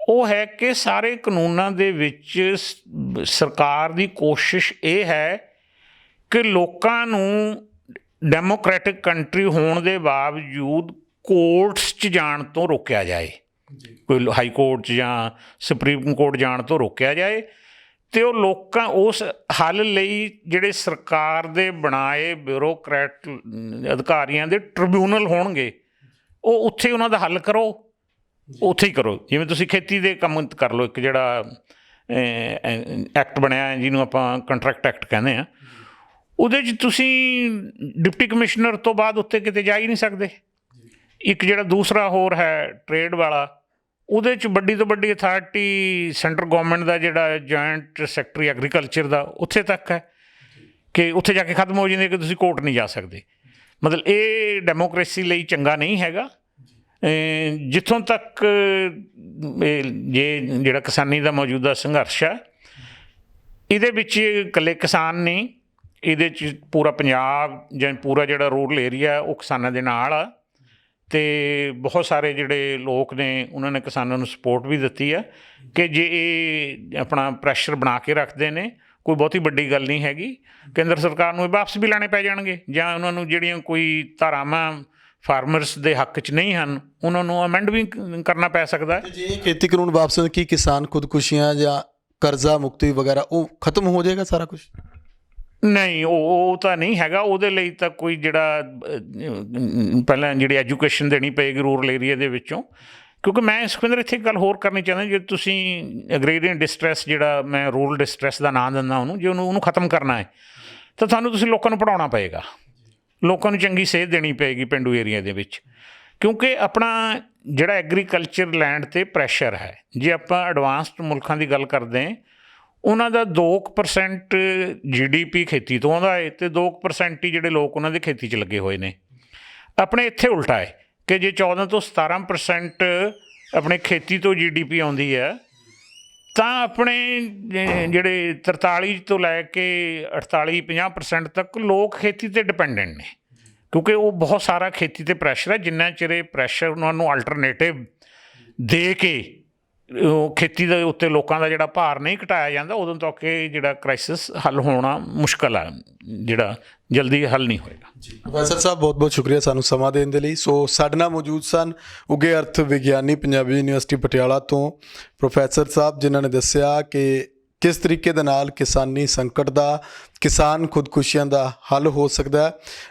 ਉਹ ਹੈ ਕਿ ਸਾਰੇ ਕਾਨੂੰਨਾਂ ਦੇ ਵਿੱਚ ਸਰਕਾਰ ਦੀ ਕੋਸ਼ਿਸ਼ ਇਹ ਹੈ ਕਿ ਲੋਕਾਂ ਨੂੰ ਡੈਮੋਕ੍ਰੈਟਿਕ ਕੰਟਰੀ ਹੋਣ ਦੇ ਬਾਵਜੂਦ ਕੋਰਟਸ 'ਚ ਜਾਣ ਤੋਂ ਰੋਕਿਆ ਜਾਏ, ਕੋਈ ਹਾਈ ਕੋਰਟ 'ਚ ਜਾਂ ਸੁਪਰੀਮ ਕੋਰਟ ਜਾਣ ਤੋਂ ਰੋਕਿਆ ਜਾਏ, ਅਤੇ ਉਹ ਲੋਕਾਂ ਉਸ ਹੱਲ ਲਈ ਜਿਹੜੇ ਸਰਕਾਰ ਦੇ ਬਣਾਏ ਬਿਊਰੋਕਰੈਟ ਅਧਿਕਾਰੀਆਂ ਦੇ ਟ੍ਰਿਬਿਊਨਲ ਹੋਣਗੇ, ਉਹ ਉੱਥੇ ਉਹਨਾਂ ਦਾ ਹੱਲ ਕਰੋ, ਉੱਥੇ ਹੀ ਕਰੋ। ਜਿਵੇਂ ਤੁਸੀਂ ਖੇਤੀ ਦੇ ਕੰਮ ਕਰ ਲਓ, ਇੱਕ ਜਿਹੜਾ ਐਕਟ ਬਣਿਆ ਜਿਹਨੂੰ ਆਪਾਂ ਕੰਟਰੈਕਟ ਐਕਟ ਕਹਿੰਦੇ ਹਾਂ, ਉਹਦੇ 'ਚ ਤੁਸੀਂ ਡਿਪਟੀ ਕਮਿਸ਼ਨਰ ਤੋਂ ਬਾਅਦ ਉੱਤੇ ਕਿਤੇ ਜਾ ਹੀ ਨਹੀਂ ਸਕਦੇ। ਇੱਕ ਜਿਹੜਾ ਦੂਸਰਾ ਹੋਰ ਹੈ ਟ੍ਰੇਡ ਵਾਲਾ, ਉਹਦੇ 'ਚ ਵੱਡੀ ਤੋਂ ਵੱਡੀ ਅਥਾਰਟੀ ਸੈਂਟਰ ਗੌਰਮੈਂਟ ਦਾ ਜਿਹੜਾ ਜੁਆਇੰਟ ਸੈਕਟਰੀ ਐਗਰੀਕਲਚਰ ਦਾ, ਉੱਥੇ ਤੱਕ ਹੈ ਕਿ ਉੱਥੇ ਜਾ ਕੇ ਖਤਮ ਹੋ ਜਾਂਦੇ ਕਿ ਤੁਸੀਂ ਕੋਰਟ ਨਹੀਂ ਜਾ ਸਕਦੇ। ਮਤਲਬ ਇਹ ਡੈਮੋਕ੍ਰੇਸੀ ਲਈ ਚੰਗਾ ਨਹੀਂ ਹੈਗਾ। ਜਿੱਥੋਂ ਤੱਕ ਜਿਹੜਾ ਕਿਸਾਨੀ ਦਾ ਮੌਜੂਦਾ ਸੰਘਰਸ਼ ਹੈ, ਇਹਦੇ ਵਿੱਚ ਇਕੱਲੇ ਕਿਸਾਨ ਨਹੀਂ, ਇਹਦੇ 'ਚ ਪੂਰਾ ਪੰਜਾਬ ਜਾਂ ਪੂਰਾ ਜਿਹੜਾ ਰੂਰਲ ਏਰੀਆ ਉਹ ਕਿਸਾਨਾਂ ਦੇ ਨਾਲ ਆ, ਅਤੇ ਬਹੁਤ ਸਾਰੇ ਜਿਹੜੇ ਲੋਕ ਨੇ ਉਹਨਾਂ ਨੇ ਕਿਸਾਨਾਂ ਨੂੰ ਸਪੋਰਟ ਵੀ ਦਿੱਤੀ ਹੈ ਕਿ ਜੇ ਇਹ ਆਪਣਾ ਪ੍ਰੈਸ਼ਰ ਬਣਾ ਕੇ ਰੱਖਦੇ ਨੇ, ਕੋਈ ਬਹੁਤੀ ਵੱਡੀ ਗੱਲ ਨਹੀਂ ਹੈਗੀ। ਕੇਂਦਰ ਸਰਕਾਰ ਨੂੰ ਇਹ ਵਾਪਸ ਵੀ ਲੈਣੇ ਪੈ ਜਾਣਗੇ, ਜਾਂ ਉਹਨਾਂ ਨੂੰ ਜਿਹੜੀਆਂ ਕੋਈ ਧਾਰਾਵਾਂ ਫਾਰਮਰਸ ਦੇ ਹੱਕ 'ਚ ਨਹੀਂ ਹਨ ਉਹਨਾਂ ਨੂੰ ਅਮੈਂਡ ਵੀ ਕਰਨਾ ਪੈ ਸਕਦਾ। ਜੇ ਖੇਤੀ ਕਾਨੂੰਨ ਵਾਪਸ ਕੀ ਕਿਸਾਨ ਖੁਦਕੁਸ਼ੀਆਂ ਜਾਂ ਕਰਜ਼ਾ ਮੁਕਤੀ ਵਗੈਰਾ ਉਹ ਖਤਮ ਹੋ ਜਾਏਗਾ ਸਾਰਾ ਕੁਝ? ਨਹੀਂ, ਉਹ ਤਾਂ ਨਹੀਂ ਹੈਗਾ। ਉਹਦੇ ਲਈ ਤਾਂ ਕੋਈ ਜਿਹੜਾ ਪਹਿਲਾਂ ਜਿਹੜੀ ਐਜੂਕੇਸ਼ਨ ਦੇਣੀ ਪਏਗੀ ਰੂਰਲ ਏਰੀਆ ਦੇ ਵਿੱਚੋਂ, ਕਿਉਂਕਿ ਮੈਂ ਸੁਖਵਿੰਦਰ ਇੱਥੇ ਇੱਕ ਗੱਲ ਹੋਰ ਕਰਨੀ ਚਾਹੁੰਦਾ, ਜੇ ਤੁਸੀਂ ਐਗਰੀਰੀਅਨ ਡਿਸਟਰੈਸ, ਜਿਹੜਾ ਮੈਂ ਰੂਰਲ ਡਿਸਟਰੈਸ ਦਾ ਨਾਂ ਦਿੰਦਾ ਉਹਨੂੰ, ਜੇ ਉਹਨੂੰ ਖਤਮ ਕਰਨਾ ਹੈ ਤਾਂ ਤੁਹਾਨੂੰ ਤੁਸੀਂ ਲੋਕਾਂ ਨੂੰ ਪੜ੍ਹਾਉਣਾ ਪਏਗਾ, ਲੋਕਾਂ ਨੂੰ ਚੰਗੀ ਸੇਧ ਦੇਣੀ ਪਏਗੀ ਪੇਂਡੂ ਏਰੀਆ ਦੇ ਵਿੱਚ, ਕਿਉਂਕਿ ਆਪਣਾ ਜਿਹੜਾ ਐਗਰੀਕਲਚਰ ਲੈਂਡ 'ਤੇ ਪ੍ਰੈਸ਼ਰ ਹੈ। ਜੇ ਆਪਾਂ ਐਡਵਾਂਸਡ ਮੁਲਕਾਂ ਦੀ ਗੱਲ ਕਰਦੇ ਹਾਂ, ਉਹਨਾਂ ਦਾ 2% GDP ਖੇਤੀ ਤੋਂ ਆਉਂਦਾ ਹੈ, ਅਤੇ 2% ਹੀ ਜਿਹੜੇ ਲੋਕ ਉਹਨਾਂ ਦੇ ਖੇਤੀ 'ਚ ਲੱਗੇ ਹੋਏ ਨੇ। ਆਪਣੇ ਇੱਥੇ ਉਲਟਾ ਹੈ ਕਿ ਜੇ 14 ਤੋਂ 17% ਆਪਣੇ ਖੇਤੀ ਤੋਂ GDP ਆਉਂਦੀ ਹੈ, ਤਾਂ ਆਪਣੇ ਜਿਹੜੇ 43 ਤੋਂ ਲੈ ਕੇ 48-50% ਤੱਕ ਲੋਕ ਖੇਤੀ 'ਤੇ ਡਿਪੈਂਡੈਂਟ ਨੇ, ਕਿਉਂਕਿ ਉਹ ਬਹੁਤ ਸਾਰਾ ਖੇਤੀ 'ਤੇ ਪ੍ਰੈਸ਼ਰ ਹੈ। ਜਿੰਨਾ ਚਿਰ ਇਹ ਪ੍ਰੈਸ਼ਰ ਉਹਨਾਂ ਨੂੰ ਅਲਟਰਨੇਟਿਵ ਦੇ ਕੇ ਉਹ ਖੇਤੀ ਦੇ ਉੱਤੇ ਲੋਕਾਂ ਦਾ ਜਿਹੜਾ ਭਾਰ ਨਹੀਂ ਘਟਾਇਆ ਜਾਂਦਾ, ਉਦੋਂ ਤੱਕ ਇਹ ਜਿਹੜਾ ਕ੍ਰਾਈਸਿਸ ਹੱਲ ਹੋਣਾ ਮੁਸ਼ਕਲ ਆ, ਜਿਹੜਾ ਜਲਦੀ ਹੱਲ ਨਹੀਂ ਹੋਏਗਾ। ਪ੍ਰੋਫੈਸਰ ਸਾਹਿਬ ਬਹੁਤ ਬਹੁਤ ਸ਼ੁਕਰੀਆ ਸਾਨੂੰ ਸਮਾਂ ਦੇਣ ਦੇ ਲਈ। ਸੋ ਸਾਡੇ ਨਾਲ ਮੌਜੂਦ ਸਨ ਉੱਘੇ ਅਰਥ ਵਿਗਿਆਨੀ ਪੰਜਾਬੀ ਯੂਨੀਵਰਸਿਟੀ ਪਟਿਆਲਾ ਤੋਂ ਪ੍ਰੋਫੈਸਰ ਸਾਹਿਬ, ਜਿਨ੍ਹਾਂ ਨੇ ਦੱਸਿਆ ਕਿ ਕਿਸ ਤਰੀਕੇ ਦੇ ਨਾਲ ਕਿਸਾਨੀ ਸੰਕਟ ਦਾ, ਕਿਸਾਨ ਖੁਦਕੁਸ਼ੀਆਂ ਦਾ ਹੱਲ ਹੋ ਸਕਦਾ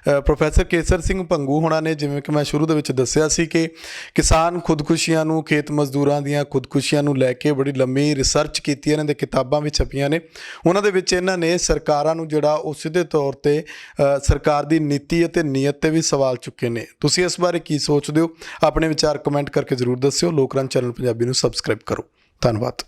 ਹੈ। ਪ੍ਰੋਫੈਸਰ ਕੇਸਰ ਸਿੰਘ ਭੰਗੂ ਹੋਣਾ ਨੇ, ਜਿਵੇਂ ਕਿ ਮੈਂ ਸ਼ੁਰੂ ਦੇ ਵਿੱਚ ਦੱਸਿਆ ਸੀ ਕਿ ਕਿਸਾਨ ਖੁਦਕੁਸ਼ੀਆਂ ਨੂੰ, ਖੇਤ ਮਜ਼ਦੂਰਾਂ ਦੀਆਂ ਖੁਦਕੁਸ਼ੀਆਂ ਨੂੰ ਲੈ ਕੇ ਬੜੀ ਲੰਮੀ ਰਿਸਰਚ ਕੀਤੀ, ਇਹਨਾਂ ਦੇ ਕਿਤਾਬਾਂ ਵੀ ਛਪੀਆਂ ਨੇ। ਉਹਨਾਂ ਦੇ ਵਿੱਚ ਇਹਨਾਂ ਨੇ ਸਰਕਾਰਾਂ ਨੂੰ ਜਿਹੜਾ ਉਹ ਸਿੱਧੇ ਤੌਰ 'ਤੇ ਸਰਕਾਰ ਦੀ ਨੀਤੀ ਅਤੇ ਨੀਅਤ 'ਤੇ ਵੀ ਸਵਾਲ ਚੁੱਕੇ ਨੇ। ਤੁਸੀਂ ਇਸ ਬਾਰੇ ਕੀ ਸੋਚਦੇ ਹੋ? ਆਪਣੇ ਵਿਚਾਰ ਕਮੈਂਟ ਕਰਕੇ ਜ਼ਰੂਰ ਦੱਸਿਓ। ਲੋਕਰੰਜ ਚੈਨਲ ਪੰਜਾਬੀ ਨੂੰ ਸਬਸਕ੍ਰਾਈਬ ਕਰੋ। ਧੰਨਵਾਦ।